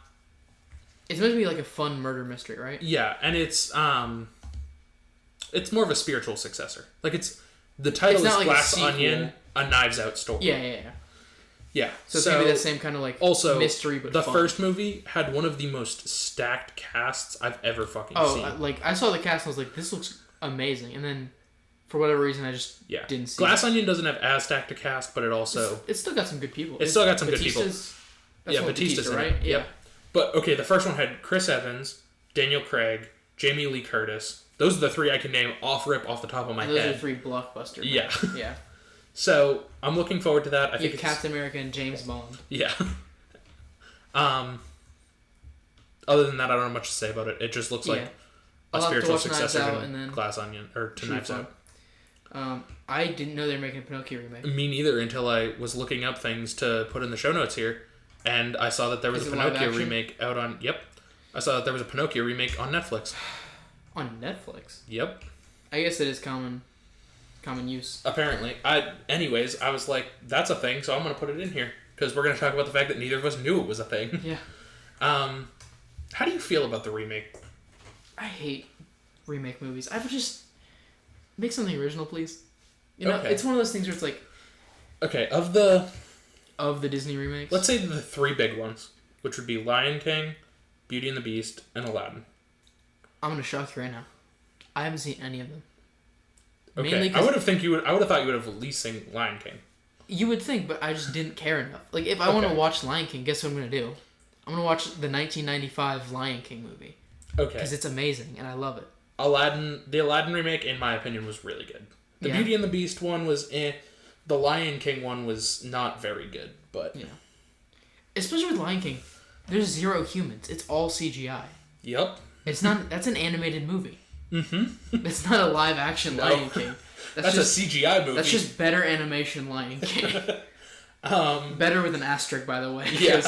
It's meant to be like a fun murder mystery, right? Yeah, and it's more of a spiritual successor. Like, it's... The title is like Glass Onion, a Knives Out story. Yeah. Yeah. So it's going to be that same kind of like also, mystery, but the fun. first movie had one of the most stacked casts I've ever fucking seen. Like, I saw the cast and I was like, this looks amazing. And then, for whatever reason, I just didn't see Glass it. Onion doesn't have as stacked a cast, but it also... It's still got some good people. It's still got some good people. Batista's right? It. Yep. But, okay, the first one had Chris Evans, Daniel Craig, Jamie Lee Curtis. Those are the three I can name off the top of my head. Those are three blockbusters. Yeah. Yeah. So, I'm looking forward to that. I think Captain America and James Bond. Yeah. Other than that, I don't have much to say about it. It just looks like a spiritual successor to Glass Onion, or to Knives Out. I didn't know they were making a Pinocchio remake. Me neither, until I was looking up things to put in the show notes here, and I saw that there was a Pinocchio remake out on... Yep. I saw that there was a Pinocchio remake on Netflix. On Netflix? Yep. I guess it is common use. Apparently. Anyways, I was like, that's a thing, so I'm going to put it in here. Because we're going to talk about the fact that neither of us knew it was a thing. Yeah. How do you feel about the remake? I hate remake movies. I would just... Make something original, please. You know, It's one of those things where it's like... Okay, of the Disney remakes? Let's say the three big ones, which would be Lion King, Beauty and the Beast, and Aladdin. I'm going to shock you right now. I haven't seen any of them. Okay, Mainly I would have thought you would have at least seen Lion King. You would think, but I just didn't care enough. Like, if I want to watch Lion King, guess what I'm going to do? I'm going to watch the 1995 Lion King movie. Okay. Because it's amazing, and I love it. The Aladdin remake, in my opinion, was really good. The Beauty and the Beast one was eh. The Lion King one was not very good, but... Yeah. Especially with Lion King, there's zero humans. It's all CGI. Yep. It's not... That's an animated movie. Mm-hmm. It's not a live-action Lion King. That's just a CGI movie. That's just better animation Lion King. Better with an asterisk, by the way. Yeah.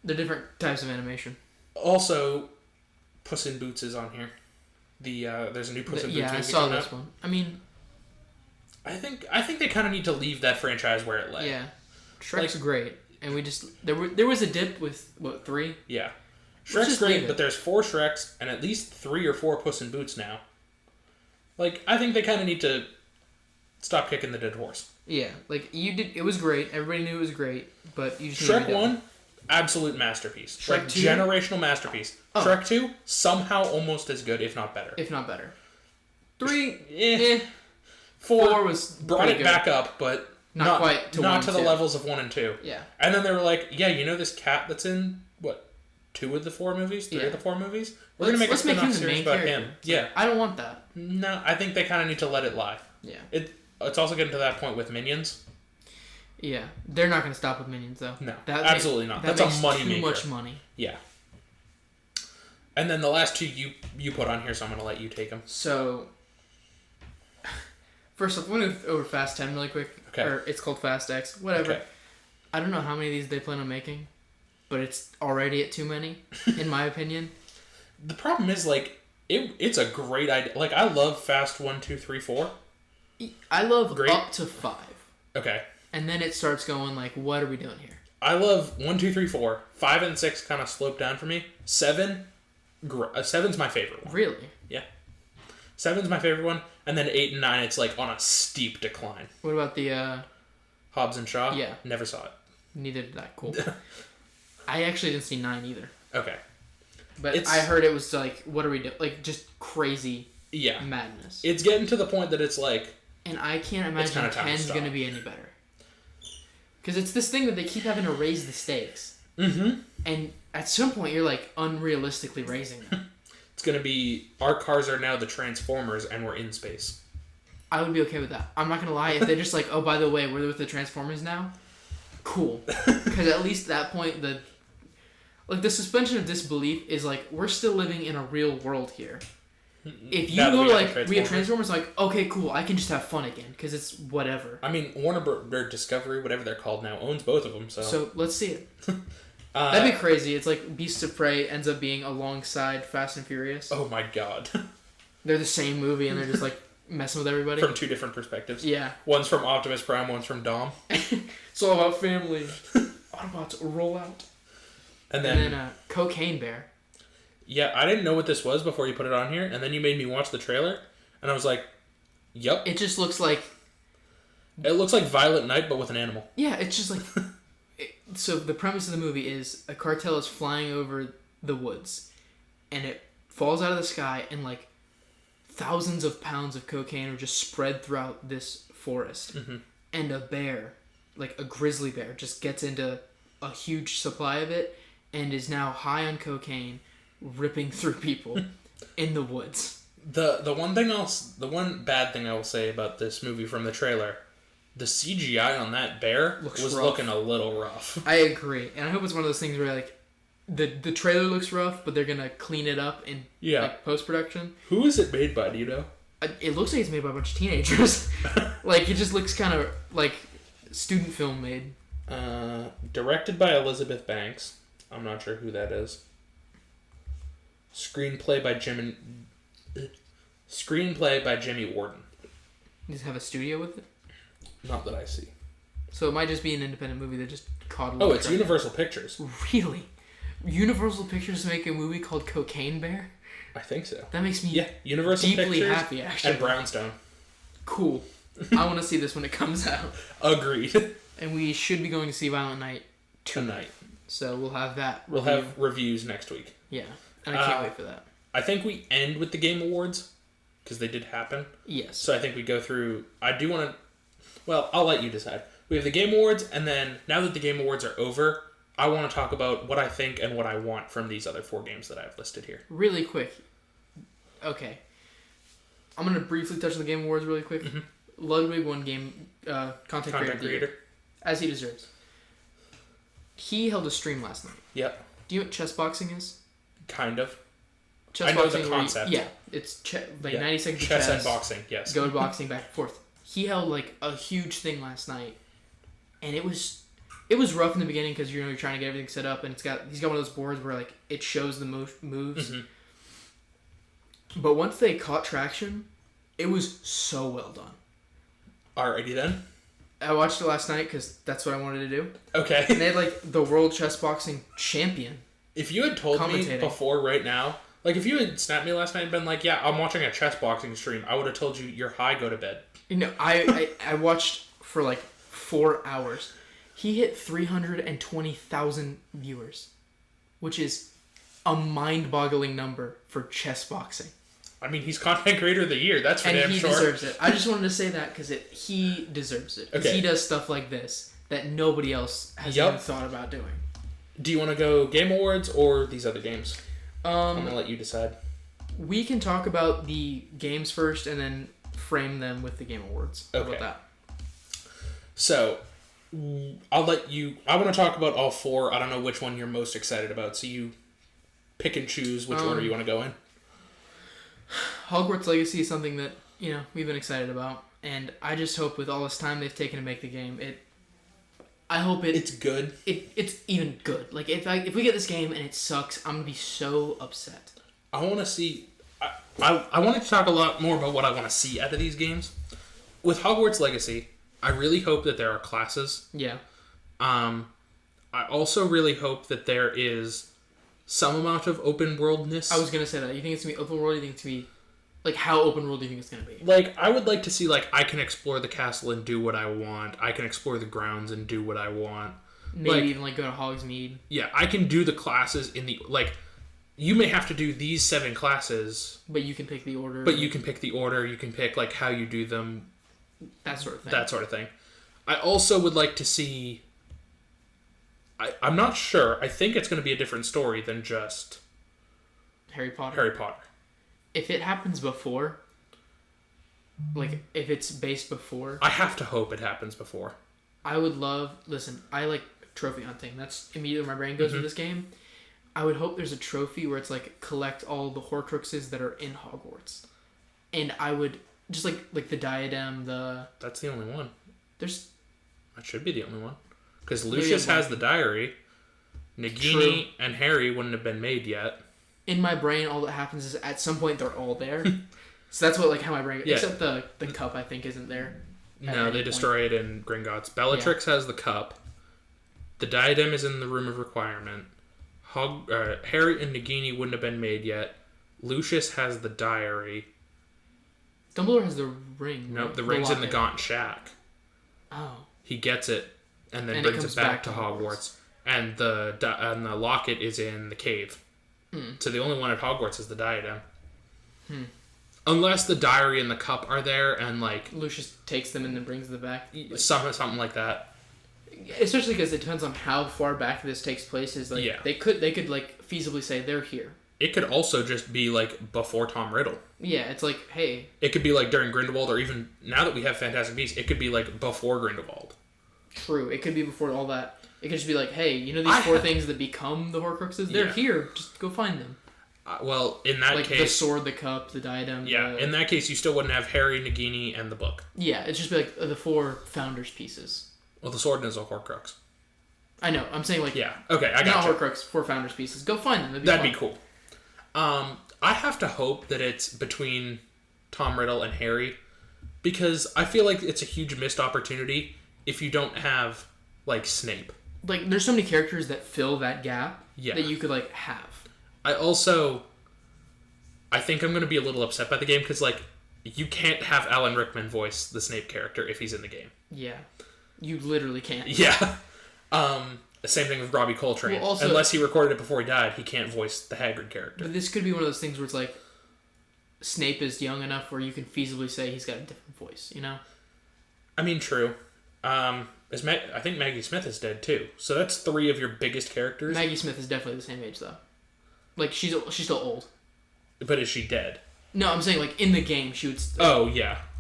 They're different types of animation. Also, Puss in Boots is on here. There's a new Puss in Boots movie. Yeah, I saw this one. I mean... I think they kind of need to leave that franchise where it lay. Yeah. Shrek's great. And we just... There was a dip with, 3? Yeah. Shrek's great, but there's 4 Shreks and at least 3 or 4 Puss in Boots now. Like, I think they kind of need to stop kicking the dead horse. Yeah. Like, it was great. Everybody knew it was great, but you just... Shrek 1, absolute masterpiece. Shrek 2? Generational masterpiece. Oh. Shrek 2, somehow almost as good, if not better. 3, 4 was brought it good. back up, but not quite to not 1 to and the 2. levels of 1 and 2. Yeah. And then they were like, yeah, you know this cat that's in, 2 of the 4 movies? 3 of the 4 movies? We're going to make a spin-off series about him. Yeah. I don't want that. No, I think they kind of need to let it lie. Yeah. it's also getting to that point with Minions. Yeah, they're not going to stop with Minions though. No, absolutely not. That's a money maker. Too much money. Yeah. And then the last two you put on here, so I'm going to let you take them. So, first off, we're going to go over Fast 10 really quick. Okay. Or it's called Fast X, whatever. Okay. I don't know how many of these they plan on making, but it's already at too many, in my opinion. The problem is, like, it's a great idea. Like, I love Fast 1, 2, 3, 4. I love Great. up to 5. Okay. And then it starts going like, what are we doing here? I love 1, 2, 3, 4. 5 and 6 kind of slope down for me. 7, 7's my favorite one. Really? Yeah. 7's my favorite one. And then 8 and 9, it's like on a steep decline. What about the... Hobbs and Shaw? Yeah. Never saw it. Neither did I. Cool. I actually didn't see 9 either. Okay. But I heard it was like, what are we doing? Like, just crazy madness. It's getting to the point that it's like... And I can't imagine 10's going to be any better. Because it's this thing that they keep having to raise the stakes. Mm-hmm. And at some point, you're like unrealistically raising them. It's going to be, our cars are now the Transformers and we're in space. I would be okay with that. I'm not going to lie. If they're just like, oh, by the way, we're with the Transformers now. Cool. Because at least at that point, the suspension of disbelief is like, we're still living in a real world here. If you go to like, we have Transformers, like, okay, cool, I can just have fun again, because it's whatever. I mean, Warner Discovery, whatever they're called now, owns both of them, so... So, let's see it. That'd be crazy. It's like Beasts of Prey ends up being alongside Fast and Furious. Oh my god. They're the same movie, and they're just like, messing with everybody. From two different perspectives. Yeah. One's from Optimus Prime, one's from Dom. It's all about family. Autobots roll out. And then Cocaine Bear. Yeah, I didn't know what this was before you put it on here, and then you made me watch the trailer, and I was like, yep. It just looks like... It looks like Violent Night, but with an animal. Yeah, it's just like... So the premise of the movie is a cartel is flying over the woods, and it falls out of the sky, and like thousands of pounds of cocaine are just spread throughout this forest. Mm-hmm. And a bear, like a grizzly bear, just gets into a huge supply of it, and is now high on cocaine, ripping through people in the woods. The one bad thing I will say about this movie from the trailer, the CGI on that bear was looking a little rough. I agree, and I hope it's one of those things where like the trailer looks rough, but they're gonna clean it up in like, post-production. Who is it made by? Do you know? It looks like it's made by a bunch of teenagers. Like it just looks kind of like student film made. Directed by Elizabeth Banks. I'm not sure who that is. Screenplay by Jimmy Warden. Does it have a studio with it? Not that I see. So it might just be an independent movie that just caught a little it's Universal Pictures. Really? Universal Pictures make a movie called Cocaine Bear? I think so. That makes me Universal deeply Pictures happy, actually. And Brownstone. Cool. I want to see this when it comes out. Agreed. And we should be going to see Violent Night tonight. So we'll have that. We'll have reviews next week. Yeah. And I can't wait for that. I think we end with the Game Awards, because they did happen. Yes. So I think we go through... I do want to... Well, I'll let you decide. We have the Game Awards, and then now that the Game Awards are over, I want to talk about what I think and what I want from these other 4 games that I've listed here. Really quick. Okay. I'm going to briefly touch on the Game Awards really quick. Mm-hmm. Ludwig won Content Creator. As he deserves. He held a stream last night. Yep. Do you know what chess boxing is? Kind of. Chess I know boxing the concept. It's 90 seconds of chess and boxing, yes. Go boxing back and forth. He held like a huge thing last night, and it was rough in the beginning because you're trying to get everything set up, and he's got one of those boards where like it shows the moves. Mm-hmm. But once they caught traction, it was so well done. Alrighty then. I watched it last night because that's what I wanted to do. Okay. And they had like the world chess boxing champion. If you had told me before right now, like if you had snapped me last night and been like, yeah, I'm watching a chess boxing stream, I would have told you you're high, go to bed. I watched for like 4 hours. He hit 320,000 viewers, which is a mind-boggling number for chess boxing. I mean, he's Content Creator of the Year. That's for damn sure. And he deserves it. I just wanted to say that because he deserves it. Because he does stuff like this that nobody else has even thought about doing. Do you want to go Game Awards or these other games? I'm going to let you decide. We can talk about the games first and then frame them with the Game Awards. How about that? So, I'll let you... I want to talk about all 4. I don't know which one you're most excited about, so you pick and choose which order you want to go in. Hogwarts Legacy is something that, we've been excited about. And I just hope with all this time they've taken to make the game, it's good. It's even good. Like, if we get this game and it sucks, I'm going to be so upset. I want to see... I wanted to talk a lot more about what I want to see out of these games. With Hogwarts Legacy, I really hope that there are classes. Yeah. I also really hope that there is some amount of open worldness. I was going to say that. You think it's going to be open world? You think it's going to be... Like, how open world do you think it's going to be? Like, I would like to see, like, I can explore the castle and do what I want. I can explore the grounds and do what I want. Maybe even, like, go to Hogsmeade. Yeah, I can do the classes in the... Like, you may have to do these 7 classes. But you can pick the order. You can pick, like, how you do them. That sort of thing. I also would like to see... I'm not sure. I think it's going to be a different story than just... Harry Potter. If it happens before, like, if it's based before... I have to hope it happens before. I would love... Listen, I like trophy hunting. That's immediately where my brain goes with this game. I would hope there's a trophy where it's, like, collect all the Horcruxes that are in Hogwarts. And I would... Just, like the diadem, the... That's the only one. There's... That should be the only one. Because Lucius has the diary. Nagini and Harry wouldn't have been made yet. In my brain, all that happens is at some point they're all there. So that's what, like, how my brain... Yeah. Except the cup, I think, isn't there. No, they destroy it in Gringotts. Bellatrix has the cup. The diadem is in the Room of Requirement. Harry and Nagini wouldn't have been made yet. Lucius has the diary. Dumbledore has the ring. No, the ring's in the Gaunt Shack. Oh. He gets it and then brings it back to Hogwarts. And the locket is in the cave. So the only one at Hogwarts is the diadem. Unless the diary and the cup are there and, like... Lucius takes them and then brings them back. Like, something like that. Especially because it depends on how far back this takes place. Is like they could like feasibly say they're here. It could also just be like before Tom Riddle. Yeah, it's like, hey. It could be like during Grindelwald, or even now that we have Fantastic Beasts, it could be like before Grindelwald. True, it could be before all that. It could just be like, hey, these 4 things that become the Horcruxes? They're here. Just go find them. Well, in that case... Like the sword, the cup, the diadem. Yeah, in that case, you still wouldn't have Harry, Nagini, and the book. Yeah, it'd just be like the 4 Founders pieces. Well, the sword is a Horcrux. I know. I'm saying, like... Yeah, okay, I got not you. Horcrux, 4 Founders pieces. Go find them. That'd be cool. I have to hope that it's between Tom Riddle and Harry, because I feel like it's a huge missed opportunity if you don't have, like, Snape. Like, there's so many characters that fill that gap that you could, like, have. I think I'm going to be a little upset by the game, because, like, you can't have Alan Rickman voice the Snape character if he's in the game. Yeah. You literally can't. Yeah. Same thing with Robbie Coltrane. Well, also, unless he recorded it before he died, he can't voice the Hagrid character. But this could be one of those things where it's like, Snape is young enough where you can feasibly say he's got a different voice, you know? I mean, true. I think Maggie Smith is dead too. So that's 3 of your biggest characters. Maggie Smith is definitely the same age though. Like she's still old. But is she dead? No, I'm saying like in the game she would.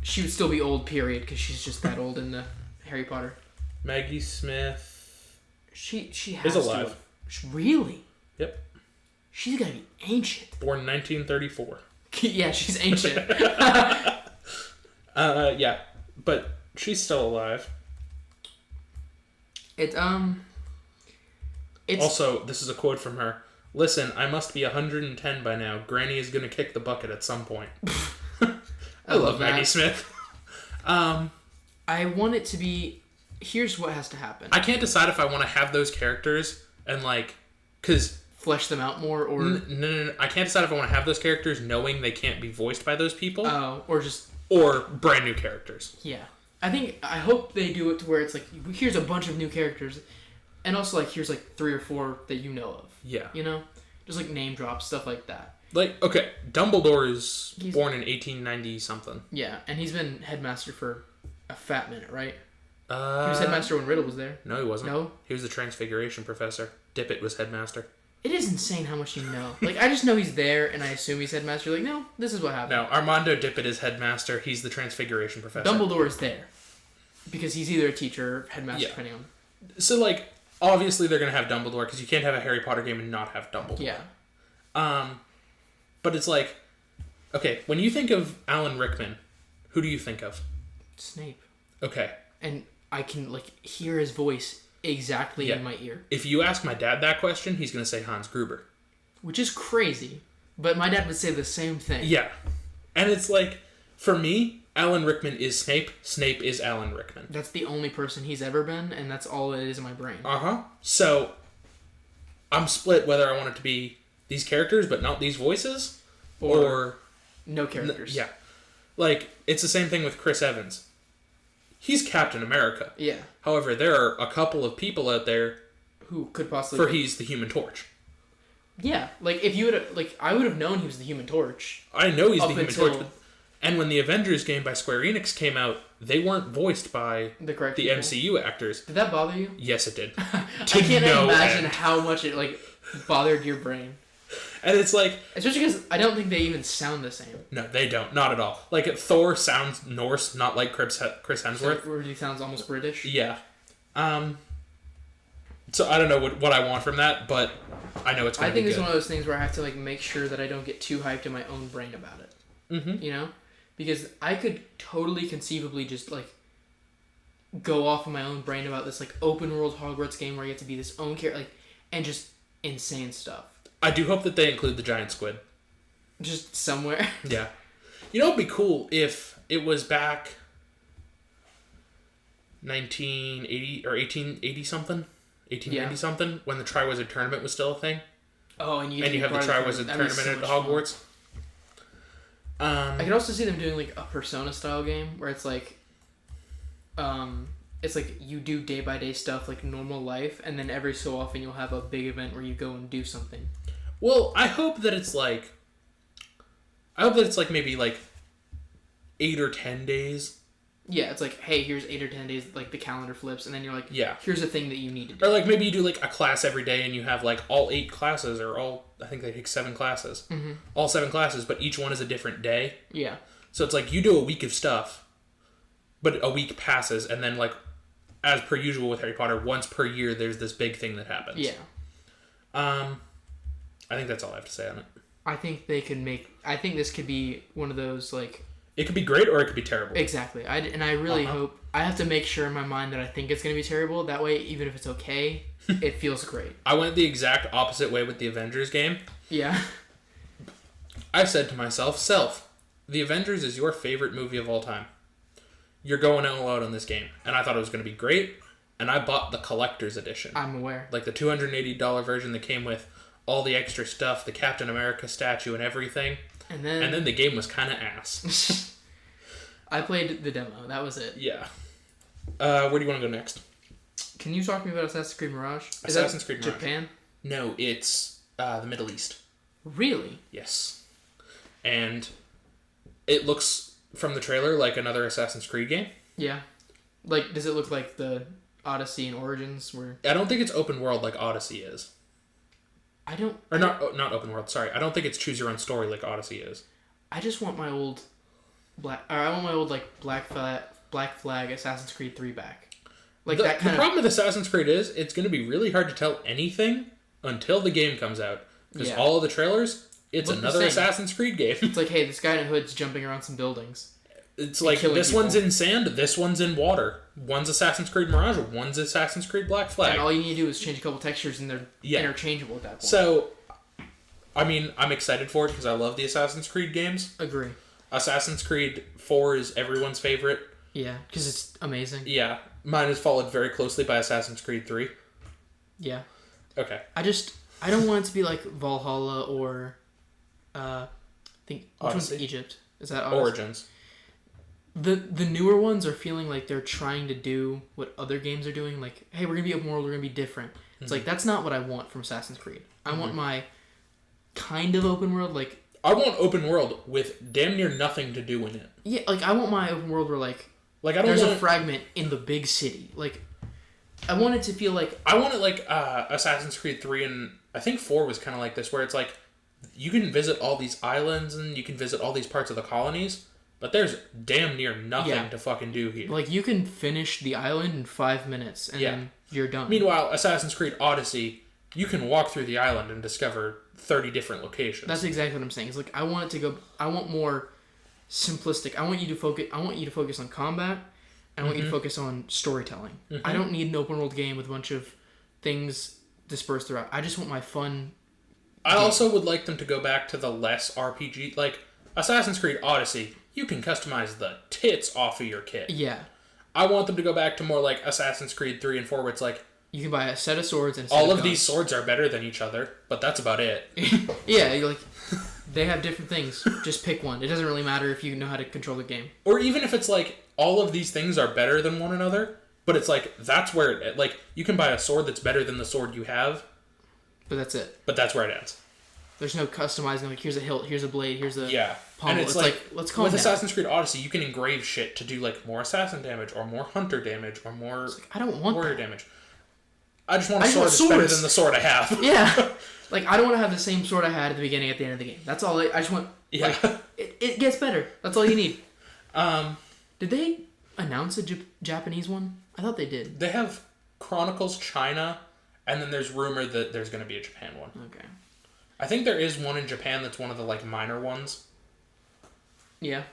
She would still be old. Period, because she's just that old in the Harry Potter. Maggie Smith. She has is alive. Really? Yep. She's gotta be ancient. Born 1934. Yeah, she's ancient. Yeah, but she's still alive. It's also, this is a quote from her. Listen, I must be 110 by now. Granny is gonna kick the bucket at some point. I love Maggie Smith. I want it to be... Here's what has to happen. I can't decide if I want to have those characters and, like... Because... Flesh them out more, or... No. I can't decide if I want to have those characters knowing they can't be voiced by those people. Oh, or just... Or brand new characters. Yeah. I hope they do it to where it's like, here's a bunch of new characters, and also, like, here's, like, 3 or 4 that you know of. Yeah. You know? Just, like, name drops, stuff like that. Like, okay, Dumbledore is born in 1890-something. Yeah, and he's been headmaster for a fat minute, right? He was headmaster when Riddle was there. No, he wasn't. No? He was the Transfiguration professor. Dippet was headmaster. It is insane how much you know. Like, I just know he's there, and I assume he's headmaster. You're like, no, this is what happened. No, Armando Dippet is headmaster. He's the Transfiguration professor. Dumbledore is there. Because he's either a teacher or headmaster, depending on... So, like, obviously they're going to have Dumbledore, because you can't have a Harry Potter game and not have Dumbledore. Yeah. But it's like, okay, when you think of Alan Rickman, who do you think of? Snape. Okay. And I can, like, hear his voice exactly in my ear. If you ask my dad that question, he's going to say Hans Gruber. Which is crazy. But my dad would say the same thing. Yeah. And it's like, for me, Alan Rickman is Snape. Snape is Alan Rickman. That's the only person he's ever been, and that's all it is in my brain. Uh-huh. So, I'm split whether I want it to be these characters, but not these voices, or no characters. Yeah. Like, it's the same thing with Chris Evans. He's Captain America. Yeah. However, there are a couple of people out there who could possibly... he's the Human Torch. Yeah. Like, if you would have... Like, I would have known he was the Human Torch. I know he's the Human Torch. And when the Avengers game by Square Enix came out, they weren't voiced by the MCU actors. Did that bother you? Yes, it did. I can't imagine how much it, like, bothered your brain. And it's like... Especially because I don't think they even sound the same. No, they don't. Not at all. Like, Thor sounds Norse, not like Chris Hemsworth. So, where he sounds almost British? Yeah. So I don't know what I want from that, but I know it's going to be good. I think it's one of those things where I have to, like, make sure that I don't get too hyped in my own brain about it. Mm-hmm. You know? Because I could totally conceivably just, like, go off in my own brain about this, like, open world Hogwarts game where you have to be this own character, like, and just insane stuff. I do hope that they include the giant squid. Just somewhere. Yeah. You know, it'd be cool if it was back 1980 or 1880 something, 1890 something, when the Triwizard Tournament was still a thing. Oh, and you have the Triwizard Tournament at Hogwarts. I could also see them doing, like, a Persona style game where it's like, you do day by day stuff like normal life, and then every so often you'll have a big event where you go and do something. Well, I hope that it's like maybe like 8 or 10 days. Yeah, it's like, hey, here's 8 or 10 days, like the calendar flips, and then you're like, yeah, here's a thing that you need to do. Or like maybe you do like a class every day, and you have like all 8 classes, or I think they take 7 classes, all 7 classes, but each one is a different day. Yeah. So it's like you do a week of stuff, but a week passes, and then like, as per usual with Harry Potter, once per year there's this big thing that happens. Yeah. I think that's all I have to say on it. I think this could be one of those, like... It could be great or it could be terrible. Exactly. I really hope... I have to make sure in my mind that I think it's going to be terrible. That way, even if it's okay, it feels great. I went the exact opposite way with the Avengers game. Yeah. I said to myself, the Avengers is your favorite movie of all time. You're going all out on this game. And I thought it was going to be great. And I bought the collector's edition. I'm aware. Like the $280 version that came with all the extra stuff, the Captain America statue and everything. And then the game was kind of ass. I played the demo. That was it. Yeah. Where do you want to go next? Can you talk to me about Assassin's Creed Mirage? Assassin's Creed Mirage. Japan? No, it's the Middle East. Really? Yes. And it looks, from the trailer, like another Assassin's Creed game. Yeah. Like, does it look like the Odyssey and Origins were... I don't think it's open world like Odyssey is. Not open world, sorry. I don't think it's choose your own story like Odyssey is. I just want my old Black Flag Assassin's Creed 3 back. Like the problem with Assassin's Creed is it's going to be really hard to tell anything until the game comes out. Because all of the trailers, it's another Assassin's Creed game. It's like, hey, this guy in a hood's jumping around some buildings. It's like, this one's in sand, this one's in water. One's Assassin's Creed Mirage, one's Assassin's Creed Black Flag. And all you need to do is change a couple textures and they're interchangeable at that point. So, I mean, I'm excited for it because I love the Assassin's Creed games. Agree. Assassin's Creed 4 is everyone's favorite. Yeah, because it's amazing. Yeah. Mine is followed very closely by Assassin's Creed 3. Yeah. Okay. I don't want it to be like Valhalla or, I think, which one's Egypt? Is that Odyssey? Origins. The newer ones are feeling like they're trying to do what other games are doing. Like, hey, we're going to be open world, we're going to be different. It's like, that's not what I want from Assassin's Creed. I want my kind of open world, like... I want open world with damn near nothing to do in it. Yeah, like, I want my open world where, like I don't there's a fragment in the big city. Like, I want it to feel like... I want it like Assassin's Creed 3 and I think 4 was kind of like this, where it's like, you can visit all these islands and you can visit all these parts of the colonies, but there's damn near nothing to fucking do here. Like, you can finish the island in 5 minutes, and then you're done. Meanwhile, Assassin's Creed Odyssey, you can walk through the island and discover 30 different locations. That's exactly what I'm saying. It's like, I want more simplistic. I want you to focus on combat, and I want you to focus on storytelling. I don't need an open world game with a bunch of things dispersed throughout. I just want my fun I also would like them to go back to the less RPG, like Assassin's Creed Odyssey, you can customize the tits off of your kit. Yeah. I want them to go back to more like Assassin's Creed 3 and 4, where it's like, you can buy a set of swords and a set all of of these swords are better than each other, but that's about it. Yeah, you're like, they have different things. Just pick one. It doesn't really matter if you know how to control the game. Or even if it's like, all of these things are better than one another, but it's like, that's where it, like, you can buy a sword that's better than the sword you have. But that's it. But that's where it ends. There's no customizing, like, here's a hilt, here's a blade, here's a pommel. And it's like let's calm with down. Assassin's Creed Odyssey, you can engrave shit to do, like, more assassin damage, or more hunter damage, or more like, I don't want warrior that. damage. I just want a sword that's better than the sword I have. Yeah. Like, I don't want to have the same sword I had at the beginning at the end of the game. That's all I just want. Yeah. Like, it gets better. That's all you need. Did they announce a Japanese one? I thought they did. They have Chronicles China, and then there's rumor that there's going to be a Japan one. Okay. I think there is one in Japan that's one of the, like, minor ones. Yeah.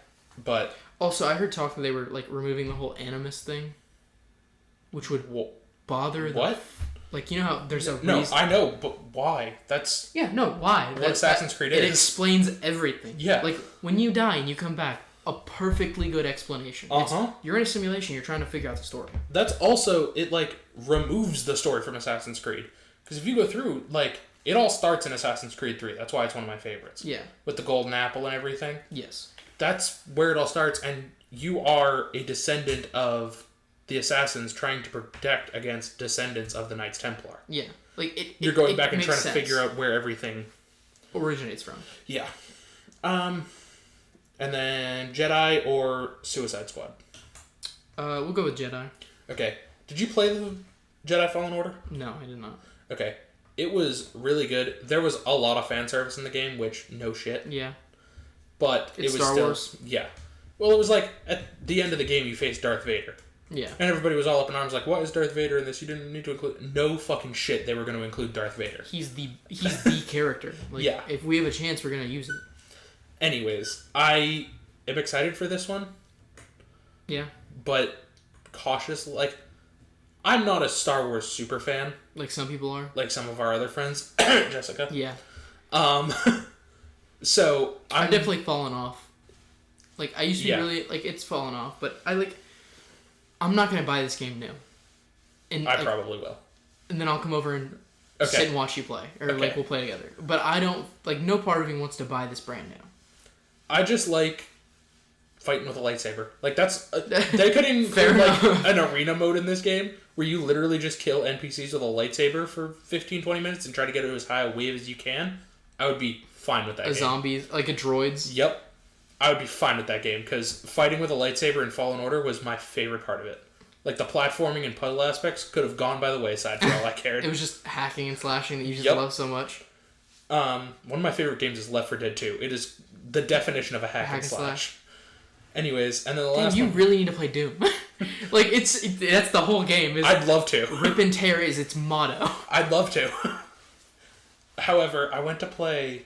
But... Also, I heard talk that they were, like, removing the whole animus thing. Which would bother the... What? Like, you know how there's a No, reason... I know, but why? That's... Yeah, no, why? What Assassin's Creed is. It explains everything. Yeah. Like, when you die and you come back, a perfectly good explanation. You're in a simulation, you're trying to figure out the story. That's also... It, like, removes the story from Assassin's Creed. Because if you go through, like... It all starts in Assassin's Creed 3. That's why it's one of my favorites. Yeah. With the golden apple and everything. Yes. That's where it all starts, and you are a descendant of the assassins trying to protect against descendants of the Knights Templar. Yeah. Like, You're going back and trying to figure out where everything... originates from. Yeah. And then Jedi or Suicide Squad? We'll go with Jedi. Okay. Did you play the Jedi Fallen Order? No, I did not. Okay. It was really good. There was a lot of fan service in the game, which, no shit. Yeah. But it's it was Star Wars. Yeah. Well, it was like, at the end of the game, you faced Darth Vader. Yeah. And everybody was all up in arms like, what is Darth Vader in this? You didn't need to include... No fucking shit they were going to include Darth Vader. He's the character. Like, yeah. If we have a chance, we're going to use it. Anyways, I am excited for this one. Yeah. But cautious. Like, I'm not a Star Wars super fan. Like some people are. Like some of our other friends. Jessica. Yeah. So, I've definitely fallen off. Like, I used to be really... Like, it's fallen off. But I'm not going to buy this game new. And I probably will. And then I'll come over and sit and watch you play. Or, like, we'll play together. But I don't... Like, no part of me wants to buy this brand new. I just like fighting with a lightsaber. Like, that's... they could include, like, an arena mode in this game where you literally just kill NPCs with a lightsaber for 15-20 minutes and try to get it as high a wave as you can. I would be fine with that game. Zombies, like a droids. Yep. I would be fine with that game, because fighting with a lightsaber in Fallen Order was my favorite part of it. Like, the platforming and puzzle aspects could have gone by the wayside for all I cared. It was just hacking and slashing that you just love so much. One of my favorite games is Left 4 Dead 2. It is the definition of a hack and slash. Anyways, and then the last one... You really need to play Doom. Like, that's the whole game. I'd love to. Rip and tear is its motto. I'd love to. However, I went to play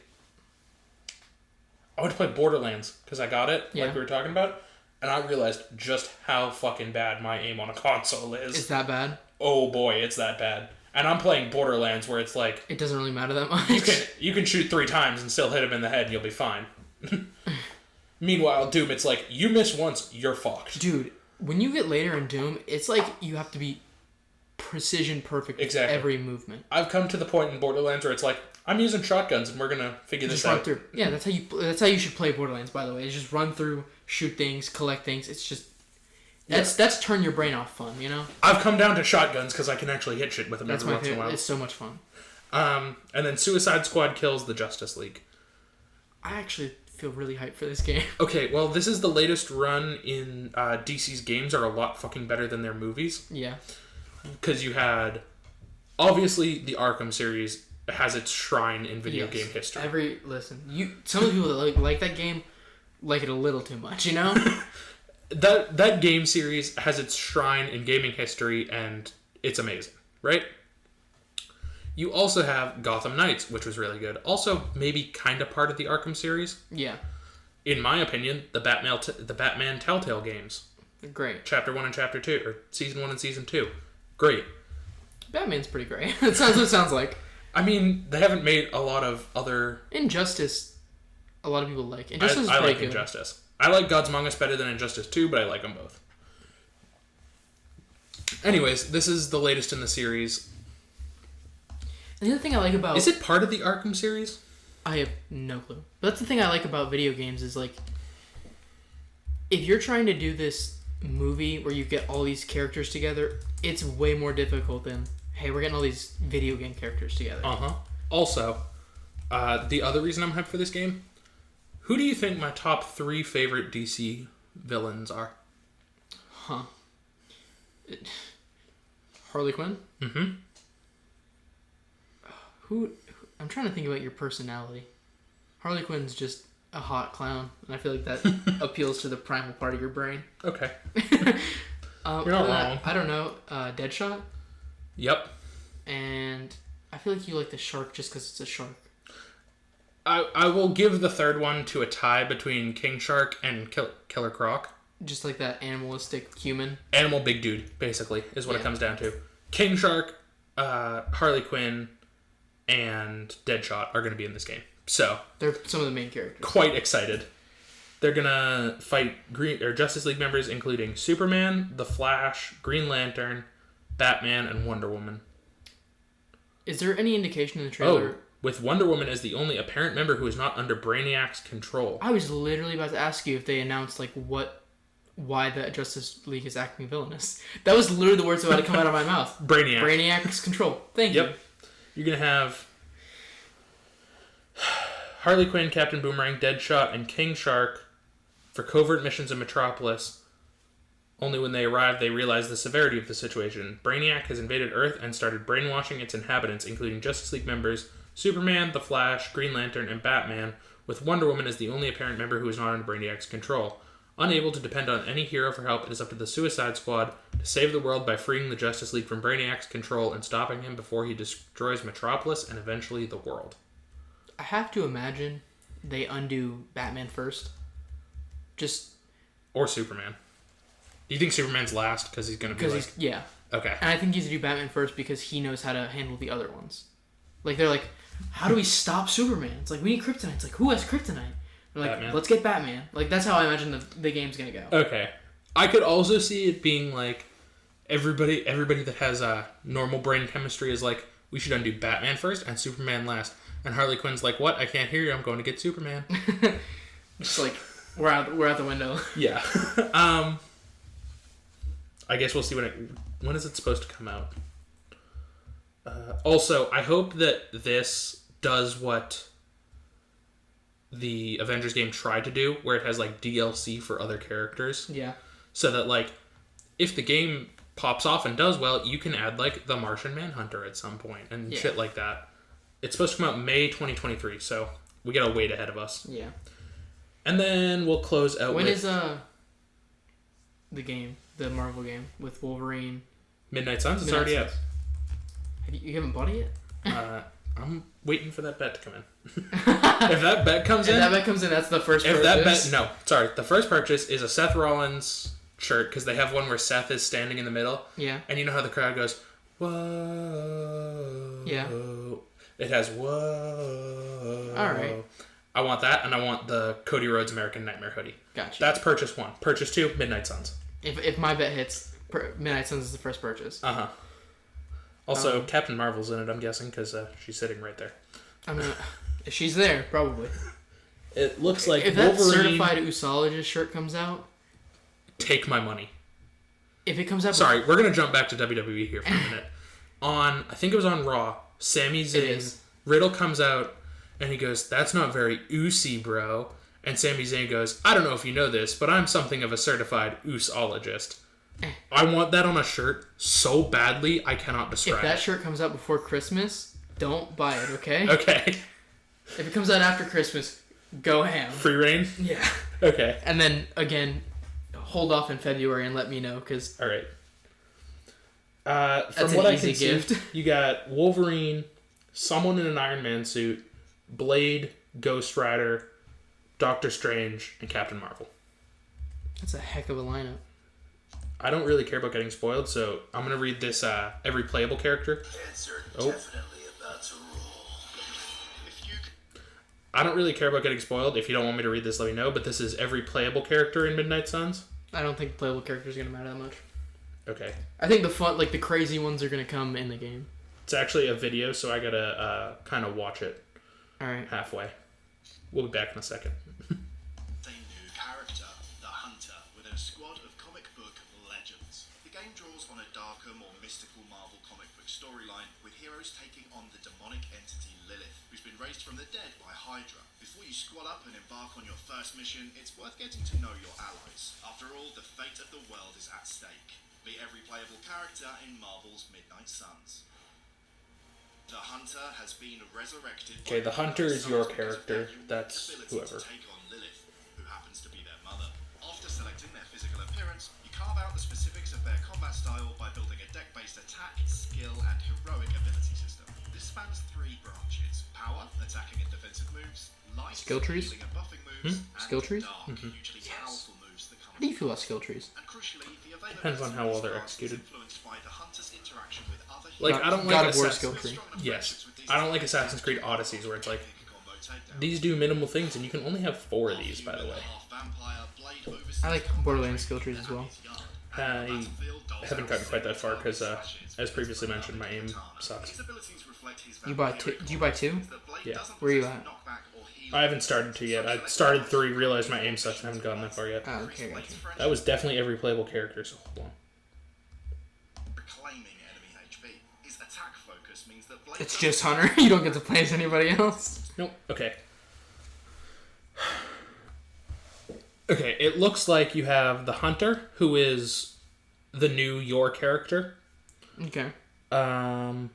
Borderlands, because I got it, like we were talking about, and I realized just how fucking bad my aim on a console is. Is that bad? Oh boy, it's that bad. And I'm playing Borderlands, where it's like... It doesn't really matter that much. You can shoot 3 times and still hit him in the head and you'll be fine. Meanwhile, Doom, it's like, you miss once, you're fucked. Dude, when you get later in Doom, it's like you have to be precision perfect with every movement. I've come to the point in Borderlands where it's like, I'm using shotguns and we're gonna figure this out. Run through. Yeah, that's how you should play Borderlands, by the way. Is just run through, shoot things, collect things. It's just... That's turn your brain off fun, you know? I've come down to shotguns because I can actually hit shit with them every once in a while. It's so much fun. And then Suicide Squad kills the Justice League. I actually feel really hyped for this game. Okay, well, this is the latest run in DC's games are a lot fucking better than their movies. Yeah. Because you had, obviously, the Arkham series has its shrine in video game history. Some of the people that like that game like it a little too much, you know? That game series has its shrine in gaming history, and it's amazing, right? You also have Gotham Knights, which was really good. Also, maybe kind of part of the Arkham series. Yeah. In my opinion, the Batman Telltale games. Great. Chapter 1 and Chapter 2, or Season 1 and Season 2. Great. Batman's pretty great. That's what it sounds like. I mean, they haven't made a lot of other... Injustice, a lot of people like. Injustice is I pretty like good. Injustice. I like Gods Among Us better than Injustice 2, but I like them both. Anyways, this is the latest in the series. And the other thing I like about... Is it part of the Arkham series? I have no clue. But that's the thing I like about video games is, like, if you're trying to do this movie where you get all these characters together, it's way more difficult than, hey, we're getting all these video game characters together. Uh-huh. Also, the other reason I'm hyped for this game, who do you think my top 3 favorite DC villains are? Huh. Harley Quinn? Mm-hmm. I'm trying to think about your personality. Harley Quinn's just a hot clown, and I feel like that appeals to the primal part of your brain. Okay. You're not wrong. I don't know. Deadshot? Yep. And I feel like you like the shark just because it's a shark. I will give the third one to a tie between King Shark and Killer Croc. Just like that animalistic human. Animal big dude, basically, is what it comes down to. King Shark, Harley Quinn, and Deadshot are going to be in this game. So they're some of the main characters. Quite excited. They're going to fight Justice League members, including Superman, The Flash, Green Lantern, Batman, and Wonder Woman. Is there any indication in the trailer... with Wonder Woman as the only apparent member who is not under Brainiac's control. I was literally about to ask you if they announced, like, why the Justice League is acting villainous. That was literally the words about to come out of my mouth. Brainiac's control. Thank you. You're going to have Harley Quinn, Captain Boomerang, Deadshot, and King Shark for covert missions in Metropolis. Only when they arrive, they realize the severity of the situation. Brainiac has invaded Earth and started brainwashing its inhabitants, including Justice League members Superman, The Flash, Green Lantern, and Batman, with Wonder Woman as the only apparent member who is not under Brainiac's control. Unable to depend on any hero for help, it is up to the Suicide Squad to save the world by freeing the Justice League from Brainiac's control and stopping him before he destroys Metropolis and eventually the world. I have to imagine they undo Batman first. Or Superman. Do you think Superman's last because he's going to be yeah. Okay. And I think he's going to do Batman first because he knows how to handle the other ones. Like, they're like, how do we stop Superman? It's like, we need kryptonite. It's like, who has kryptonite? They're like, Batman. Let's get Batman. Like, that's how I imagine the game's going to go. Okay. I could also see it being like, everybody that has a normal brain chemistry is like, we should undo Batman first and Superman last. And Harley Quinn's like, what? I can't hear you. I'm going to get Superman. Just like, we're out the window. Yeah. I guess we'll see when is it supposed to come out? Also, I hope that this does what the Avengers game tried to do, where it has like DLC for other characters. Yeah. So that like, if the game pops off and does well, you can add like the Martian Manhunter at some point and shit like that. It's supposed to come out May 2023, so we got a wait ahead of us. Yeah. And then we'll close out When is the game, the Marvel game with Wolverine? Midnight Suns? It's already out. You haven't bought it yet? I'm waiting for that bet to come in. If that bet comes in... that's the first purchase? The first purchase is a Seth Rollins shirt, because they have one where Seth is standing in the middle. Yeah. And you know how the crowd goes, whoa. Yeah. It has whoa. Alright. I want that, and I want the Cody Rhodes American Nightmare hoodie. Gotcha. That's purchase 1. Purchase 2, Midnight Suns. If my bet hits, Midnight Suns is the first purchase. Uh-huh. Also, Captain Marvel's in it, I'm guessing, because she's sitting right there. If she's there, probably. It looks like if Wolverine... that certified usologist shirt comes out... Take my money. If it comes out... Sorry, we're going to jump back to WWE here for a minute. I think it was on Raw, Sami Zayn, Riddle comes out, and he goes, that's not very oosy, bro. And Sami Zayn goes, I don't know if you know this, but I'm something of a certified oosologist. I want that on a shirt so badly, I cannot describe. If that shirt comes out before Christmas, don't buy it, okay? Okay. If it comes out after Christmas, go ham. Free reign? Yeah. Okay. And then, again, hold off in February and let me know, because... All right. That's From an what easy I can gift. see, you got Wolverine, someone in an Iron Man suit, Blade, Ghost Rider, Doctor Strange, and Captain Marvel. That's a heck of a lineup. I don't really care about getting spoiled, so I'm going to read this every playable character. Definitely about to roll. I don't really care about getting spoiled. If you don't want me to read this, let me know. But this is every playable character in Midnight Suns. I don't think playable characters are going to matter that much. Okay. I think the fun, like the crazy ones are going to come in the game. It's actually a video, so I got to kind of watch it Alright. halfway. We'll be back in a second. A new character, the Hunter, with a squad of comic book legends. The game draws on a darker, more mystical Marvel comic book storyline, with heroes taking on the demonic entity Lilith, who's been raised from the dead by Hydra. Before you squad up and embark on your first mission, it's worth getting to know your allies. After all, the fate of the world is at stake. Be every playable character in Marvel's Midnight Suns. The Hunter has been resurrected. Okay, the Hunter is your character. That's whoever. To take on Lilith, who happens to be their mother. After selecting their physical appearance, you carve out the specifics of their combat style by building a deck-based attack, skill, and heroic ability system. This spans 3 branches: power, attacking and defensive moves; light, Skill trees? healing and buffing moves; and Skill trees? dark, hugely powerful moves that come How do you feel about skill trees? and crucially, the Depends on how well they're executed. influenced by the Hunter's interaction with other Like, I don't God like of War Assassin's skill tree. Yes. I don't like Assassin's Creed Odysseys, where it's like, these do minimal things, and you can only have 4 of these, by the way. I like Borderlands skill trees as well. I haven't gotten quite that far, because, as previously mentioned, my aim sucks. You buy 2? Do you buy 2? Yeah. Where are you at? I haven't started 2 yet. I started 3, realized my aim sucks, and haven't gotten that far yet. Oh, okay, gotcha. That was definitely every playable character, so hold on. Reclaiming enemy HP. His attack focus means that Blade It's just Hunter. You don't get to play as anybody else. Nope. Okay. Okay, it looks like you have the Hunter, who is the new your character. Okay. I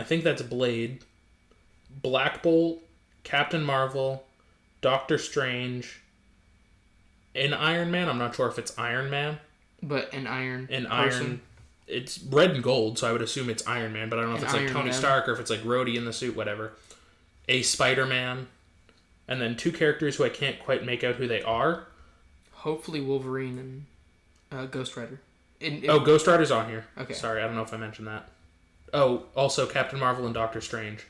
think that's Blade, Black Bolt, Captain Marvel, Doctor Strange, and Iron Man. I'm not sure if it's Iron Man. But an iron An person. Iron. It's red and gold, so I would assume it's Iron Man, but I don't know if An it's like Iron Tony Man. Stark or if it's like Rhodey in the suit, whatever. A Spider-Man, and then 2 characters who I can't quite make out who they are. Hopefully Wolverine and Ghost Rider. Ghost Rider's on here. Okay. Sorry, I don't know if I mentioned that. Oh, also Captain Marvel and Doctor Strange.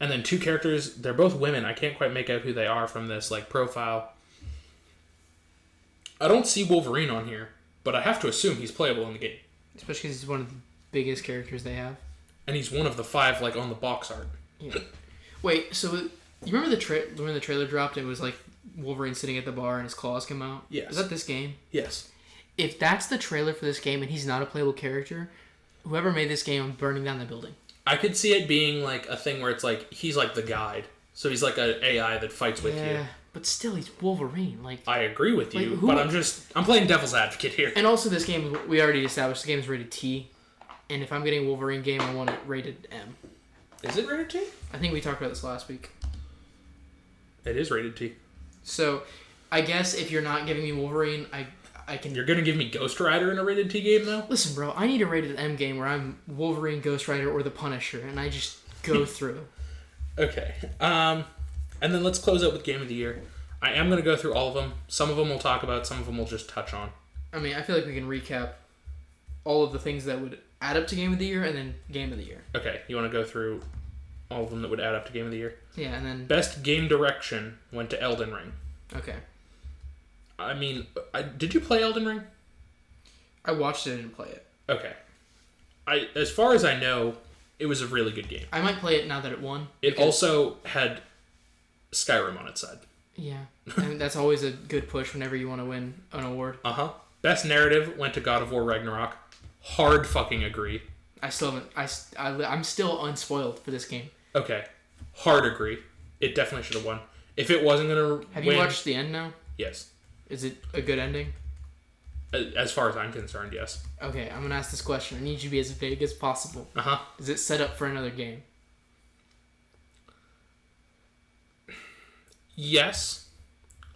And then 2 characters, they're both women. I can't quite make out who they are from this like profile. I don't see Wolverine on here, but I have to assume he's playable in the game. Especially because he's one of the biggest characters they have. And he's one of the 5 like on the box art. Yeah. Wait, so you remember when the trailer dropped? It was like Wolverine sitting at the bar and his claws come out. Yes. Is that this game? Yes. If that's the trailer for this game and he's not a playable character, whoever made this game, I'm burning down the building. I could see it being like a thing where it's like he's like the guide. So he's like an AI that fights with you. But still, he's Wolverine. Like, I agree with you, Like, who- but I'm playing devil's advocate here. and also this game, we already established the game is rated T. And if I'm getting a Wolverine game, I want it rated M. Is it rated T? I think we talked about this last week. It is rated T. So, I guess if you're not giving me Wolverine, I can... You're gonna give me Ghost Rider in a rated T game though? Listen, bro, I need a rated M game where I'm Wolverine, Ghost Rider, or the Punisher, and I just go through. Okay. And then let's close out with Game of the Year. I am going to go through all of them. Some of them we'll talk about. Some of them we'll just touch on. I mean, I feel like we can recap all of the things that would add up to Game of the Year and then Game of the Year. Okay. You want to go through all of them that would add up to Game of the Year? Yeah, and then... Best Game Direction went to Elden Ring. Okay. I mean, did you play Elden Ring? I watched it and didn't play it. Okay. As far as I know, it was a really good game. I might play it now that it won. It also had Skyrim on its side. Yeah. I mean, that's always a good push whenever you want to win an award. Uh-huh. Best Narrative went to God of War Ragnarok. Hard fucking agree. I still haven't... I'm still unspoiled for this game. Okay. Hard agree. It definitely should have won. If it wasn't going to Have win... you watched the end now? Yes. Is it a good ending? As far as I'm concerned, yes. Okay, I'm gonna ask this question. I need you to be as vague as possible. Uh-huh. Is it set up for another game? Yes.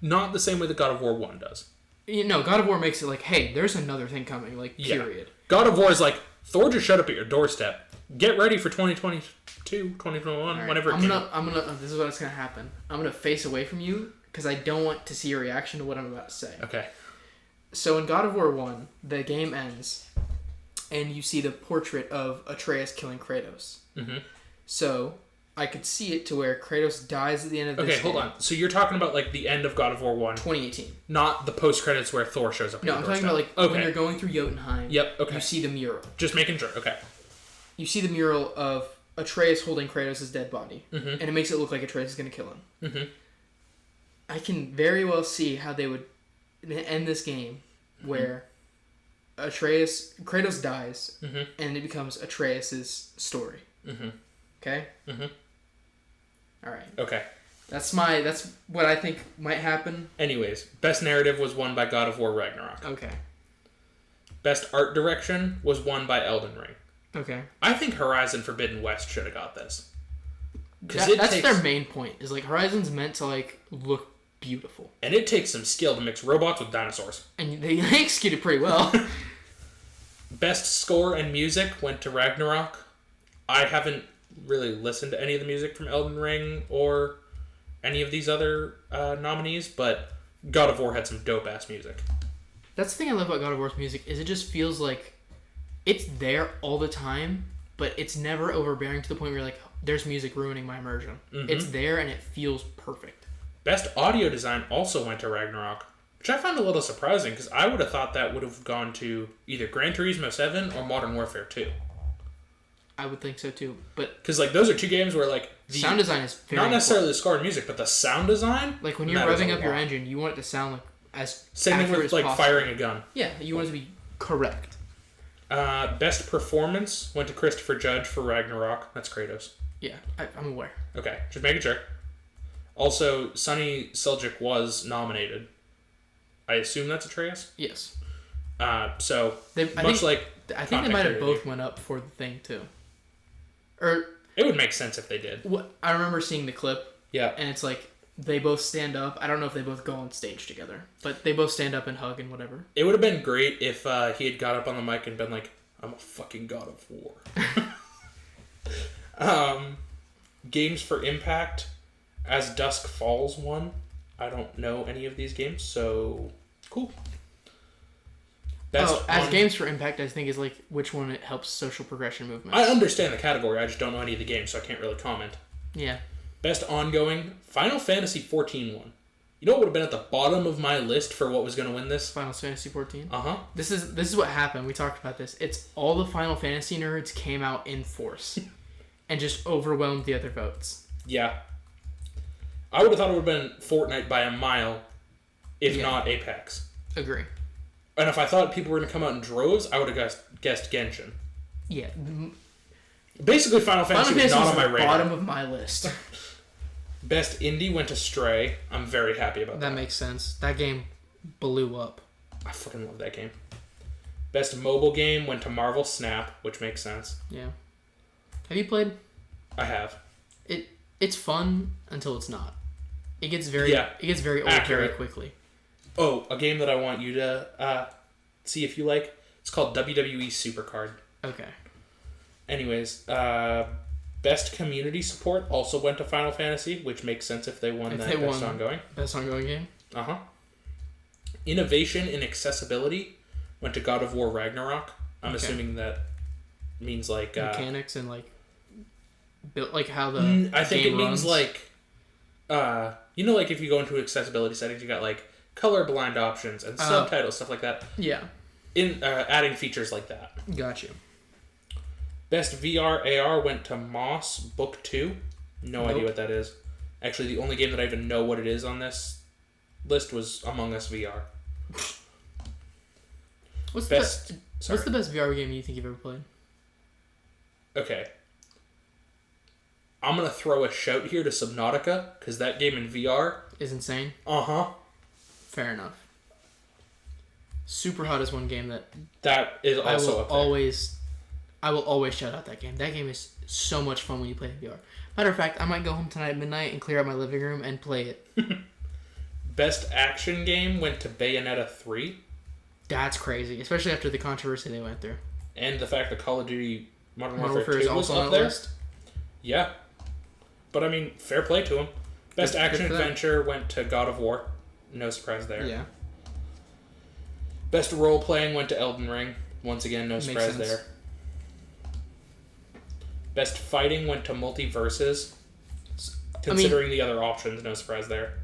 Not the same way that God of War 1 does. God of War makes it like, hey, there's another thing coming, like, period. Yeah. God of War is like, Thor just showed up at your doorstep. Get ready for 2022, 2021, Right. whenever this is what's gonna happen. I'm gonna face away from you, because I don't want to see your reaction to what I'm about to say. Okay. So in God of War 1, the game ends, and you see the portrait of Atreus killing Kratos. Mm-hmm. So I could see it to where Kratos dies at the end of this Okay, hold on. So you're talking about like the end of God of War 1. 2018. Not the post-credits where Thor shows up. No, I'm talking about like when you're going through Jotunheim. Yep, okay. You see the mural. Just making sure, okay. You see the mural of Atreus holding Kratos' dead body. Mm-hmm. And it makes it look like Atreus is going to kill him. Mm-hmm. I can very well see how they would end this game where Kratos dies, and it becomes Atreus' story. Mm-hmm. Okay? Mm-hmm. All right. Okay. That's what I think might happen. Anyways, best narrative was won by God of War Ragnarok. Okay. Best art direction was won by Elden Ring. Okay. I think Horizon Forbidden West should have got this. That's their main point. Is like Horizon's meant to like look beautiful, and it takes some skill to mix robots with dinosaurs. And they execute it pretty well. Best score and music went to Ragnarok. I haven't really listened to any of the music from Elden Ring or any of these other nominees, but God of War had some dope ass music. That's the thing I love about God of War's music is it just feels like it's there all the time, but it's never overbearing to the point where you're like, there's music ruining my immersion. Mm-hmm. It's there and it feels perfect. Best audio design also went to Ragnarok, which I found a little surprising because I would have thought that would have gone to either Gran Turismo 7 or Modern Warfare 2. I would think so too, but because like those are two games where like the sound design is very not necessarily important. the score and music, but the sound design. Like when you're revving up your engine, you want it to sound like as same thing with as like possible. firing a gun. Yeah, you want it to be correct. Best performance went to Christopher Judge for Ragnarok. That's Kratos. Yeah, I'm aware. Okay, just making sure. Also, Sonny Seljuk was nominated. I assume that's Atreus? Yes. So, I think they might have both review. went up for the thing, too. Or it would make sense if they did. I remember seeing the clip. Yeah. And it's like, they both stand up. I don't know if they both go on stage together. But they both stand up and hug and whatever. It would have been great if he had got up on the mic and been like, I'm a fucking God of War. Games for Impact, As Dusk Falls won. I don't know any of these games, so cool. Games for Impact, I think is like which one it helps social progression movements. I understand the category, I just don't know any of the games, so I can't really comment. Yeah. Best ongoing, Final Fantasy 14 won. You know what would have been at the bottom of my list for what was going to win this? Final Fantasy 14? Uh-huh. This is what happened. We talked about this. It's all the Final Fantasy nerds came out in force and just overwhelmed the other votes. Yeah. I would have thought it would have been Fortnite by a mile, if not Apex. Agree. And if I thought people were going to come out in droves, I would have guessed Genshin. Yeah. Basically, Final Fantasy was not on my radar. Bottom of my list. Best indie went to Stray. I'm very happy about that. That makes sense. That game blew up. I fucking love that game. Best mobile game went to Marvel Snap, which makes sense. Yeah. Have you played? I have. It's fun until it's not. It gets very old very quickly. Oh, a game that I want you to see if you like. It's called WWE Supercard. Okay. Anyways, best community support also went to Final Fantasy, which makes sense if they won best ongoing. Best ongoing game? Uh-huh. Innovation in accessibility went to God of War Ragnarok. I'm assuming that means like mechanics and like built like how the I think game it means runs. like like if you go into accessibility settings, you got like colorblind options and subtitles, stuff like that. Yeah. In adding features like that. Got you. Best VR AR went to Moss Book 2. No idea what that is. Actually, the only game that I even know what it is on this list was Among Us VR. What's the best VR game you think you've ever played? Okay. I'm going to throw a shout here to Subnautica, because that game in VR is insane. Uh-huh. Fair enough. Super Hot is one game that That is also up there. I will always shout out that game. That game is so much fun when you play in VR. Matter of fact, I might go home tonight at midnight and clear out my living room and play it. Best action game went to Bayonetta 3. That's crazy, especially after the controversy they went through. And the fact that Call of Duty Modern Warfare Warfare 2 is was also up on that there. list. Yeah. But I mean, fair play to him. Best Good action for them. adventure went to God of War. No surprise there. Yeah. Best role playing went to Elden Ring. Once again, no surprise sense. there. Best fighting went to Multiverses. Considering the other options, no surprise there.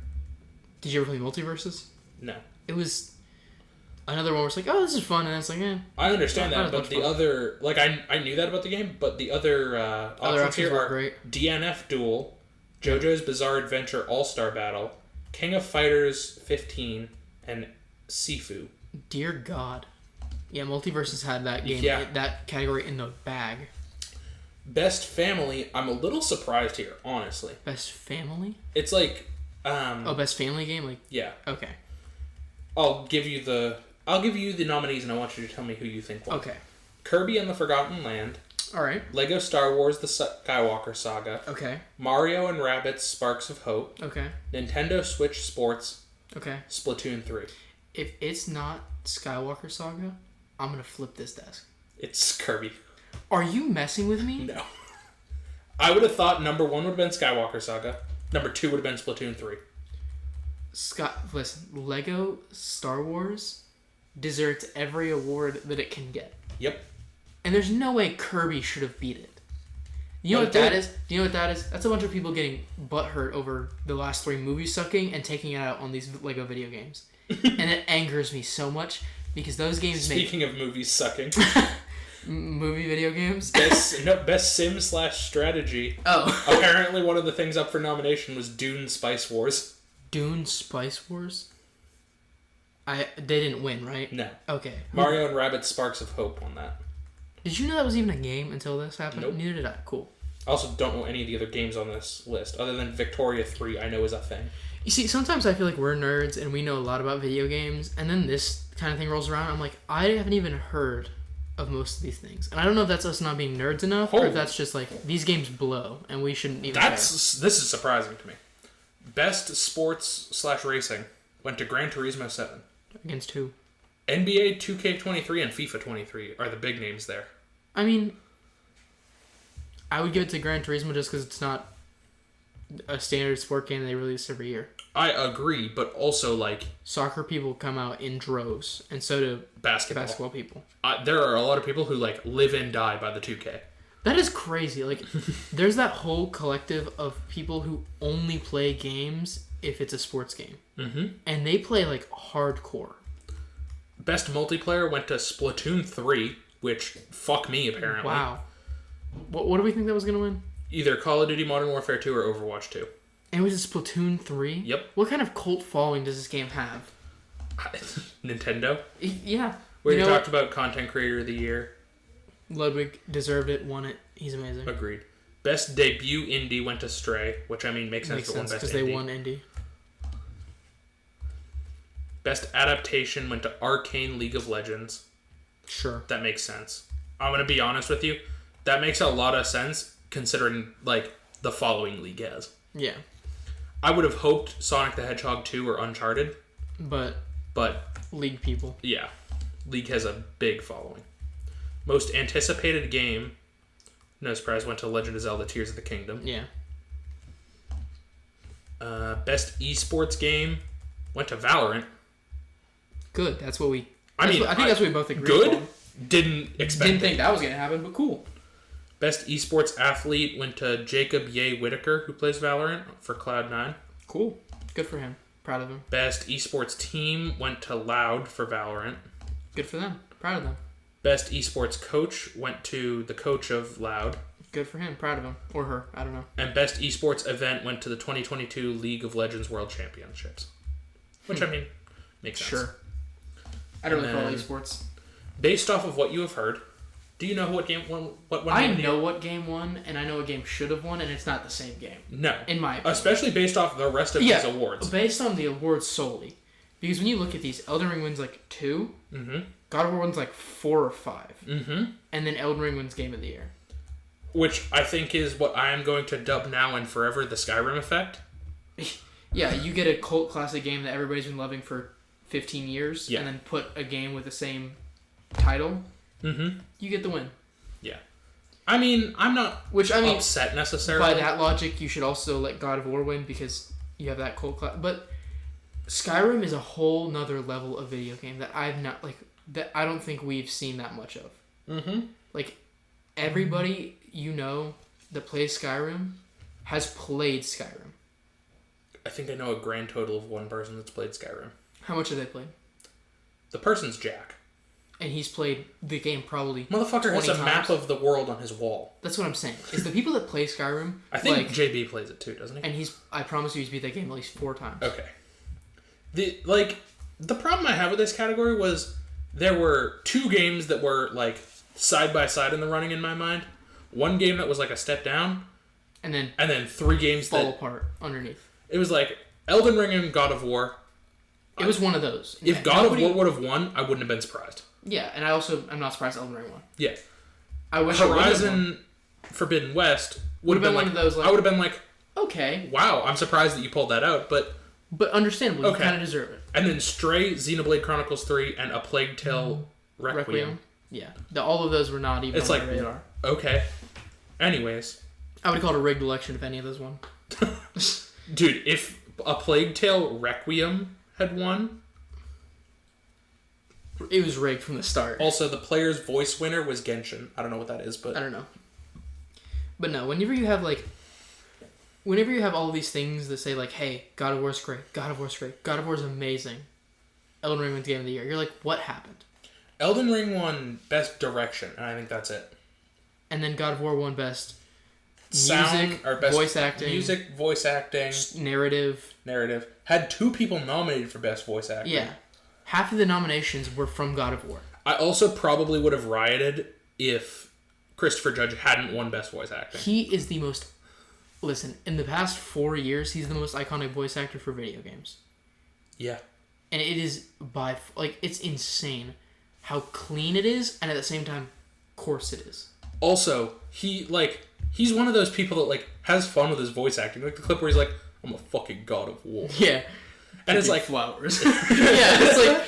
Did you ever play Multiverses? No. It was another one where it's like, oh, this is fun, and it's like, eh. I understand Not that, as but much the fun. other... Like, I knew that about the game, but the other options here were are great. DNF Duel, JoJo's Bizarre Adventure All-Star Battle, King of Fighters 15, and Sifu. Dear God. Yeah, Multiverses had that game, Yeah. that category in the bag. Best family, I'm a little surprised here, honestly. Best family? It's like... Best family game? Like, Yeah. okay. I'll give you the nominees, and I want you to tell me who you think won. Okay. Kirby and the Forgotten Land, Alright. Lego Star Wars The Skywalker Saga, Okay. Mario and Rabbids Sparks of Hope, Okay. Nintendo Switch Sports, Okay. Splatoon 3. If it's not Skywalker Saga, I'm gonna flip this desk. It's Kirby. Are you messing with me? No. I would have thought number 1 would have been Skywalker Saga. Number 2 would have been Splatoon 3. Listen, Lego Star Wars deserves every award that it can get. Yep. And there's no way Kirby should have beat it. You know But what it that did. is? Do you know what that is? That's a bunch of people getting butthurt over the last 3 movies sucking and taking it out on these Lego video games. And it angers me so much because those games Speaking of movies sucking, movie video games. best sim/strategy. Oh. Apparently one of the things up for nomination was Dune Spice Wars. Dune Spice Wars? They didn't win, right? No. Okay. Mario and Rabbids Sparks of Hope won that. Did you know that was even a game until this happened? Nope. Neither did I. Cool. I also don't know any of the other games on this list, other than Victoria 3 I know is a thing. You see, sometimes I feel like we're nerds and we know a lot about video games, and then this kind of thing rolls around. I'm like, I haven't even heard of most of these things, and I don't know if that's us not being nerds enough, or if that's just like these games blow and we shouldn't even. This is surprising to me. Best sports/racing went to Gran Turismo 7. Against who? NBA 2K23 and FIFA 23 are the big names there. I mean, I would give it to Gran Turismo just because it's not a standard sport game they release every year. I agree, but also like Soccer people come out in droves, and so do basketball people. There are a lot of people who like live and die by the 2K. That is crazy. Like, there's that whole collective of people who only play games if it's a sports game. Mm-hmm. And they play, like, hardcore. Best multiplayer went to Splatoon 3, which, fuck me, apparently. Wow. What do we think that was going to win? Either Call of Duty Modern Warfare 2 or Overwatch 2. And it was a Splatoon 3? Yep. What kind of cult following does this game have? Nintendo. Yeah. We You know talked about Content Creator of the Year. Ludwig deserved it, won it. He's amazing. Agreed. Best debut indie went to Stray, which I mean makes sense for one best because indie. they won indie. Best adaptation went to Arcane League of Legends. Sure. That makes sense. I'm gonna be honest with you. That makes a lot of sense considering like the following League has. Yeah. I would have hoped Sonic the Hedgehog 2 or Uncharted, But League people. yeah, League has a big following. Most anticipated game, no surprise, went to Legend of Zelda: Tears of the Kingdom. Yeah. Best esports game went to Valorant. Good. That's what we... I think that's what we both agreed good. on. Didn't expect Didn't it. think that was going to happen, but cool. Best esports athlete went to Jacob Ye Whitaker, who plays Valorant for Cloud9. Cool. Good for him. Proud of him. Best esports team went to Loud for Valorant. Good for them. Proud of them. Best esports coach went to the coach of Loud. Good for him. Proud of him. Or her. I don't know. And best esports event went to the 2022 League of Legends World Championships. Which, I mean, makes sense. Sure. I don't And really follow then- esports. Based off of what you have heard, do you know what game won? What I game know what game won, and I know what game should have won, and it's not the same game. No. In my opinion. Especially based off the rest of these awards. Based on the awards solely. Because when you look at these, Elden Ring wins like 2. Mm-hmm. God of War wins like 4 or 5. Mm-hmm. And then Elden Ring wins Game of the Year. Which I think is what I am going to dub now and forever the Skyrim effect. Yeah, you get a cult classic game that everybody's been loving for 15 years, Yeah. and then put a game with the same title. Mm-hmm. You get the win. Yeah. I mean, I'm not upset necessarily. By that logic, you should also let God of War win because you have that cult class. But Skyrim is a whole nother level of video game that that I don't think we've seen that much of. Mm-hmm. Like, everybody that plays Skyrim has played Skyrim. I think I know a grand total of one person that's played Skyrim. How much have they played? The person's Jack. And he's played the game probably Motherfucker 20 has a times. map of the world on his wall. That's what I'm saying. Is the people that play Skyrim... I think JB plays it too, doesn't he? And I promise you he's beat that game at least 4 times. Okay. The problem I have with this category was there were 2 games that were, like, side by side in the running in my mind. One game that was, like, a step down. And then 3 games fall apart underneath. It was like Elden Ring and God of War. It was one of those. If God of War would have won, I wouldn't have been surprised. Yeah, and I'm not surprised Elden Ring won. Yeah. I wish Horizon Forbidden West would have been one of those. I would have been like, okay, wow, I'm surprised that you pulled that out, but understandable, you kind of deserve it. And then Stray, Xenoblade Chronicles 3, and A Plague Tale Requiem. Yeah, all of those were not even on my radar. Okay. Anyways, I would call it a rigged election if any of those won. Dude, if A Plague Tale Requiem had won... It was rigged from the start. Also, the player's voice winner was Genshin. I don't know what that is, but... I don't know. But no, whenever you have all these things that say, like, hey, God of War's great, God of War's great, God of War's amazing, Elden Ring wins Game of the Year, you're like, what happened? Elden Ring won Best Direction, and I think that's it. And then God of War won Best Sound, or best voice acting. Music, voice acting. Narrative. Had 2 people nominated for Best Voice Acting. Yeah. Half of the nominations were from God of War. I also probably would have rioted if Christopher Judge hadn't won Best Voice Acting. He is the most... Listen, in the past 4 years, he's the most iconic voice actor for video games. Yeah. And it is it's insane how clean it is, and at the same time, coarse it is. Also, he's one of those people that, has fun with his voice acting. Like the clip where he's like, I'm a fucking God of War. Yeah. And it's like... flowers. Yeah,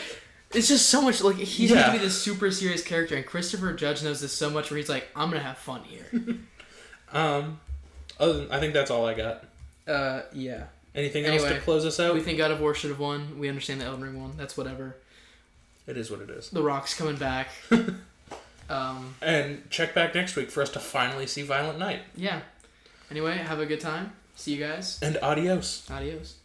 it's just so much, he's going to be this super serious character, and Christopher Judge knows this so much where he's like, I'm going to have fun here. I think that's all I got. Yeah. Anything else to close us out? We think God of War should have won. We understand that Elden Ring won. That's whatever. It is what it is. The Rock's coming back. And check back next week for us to finally see Violent Night. Yeah. Anyway, have a good time. See you guys. And adios. Adios.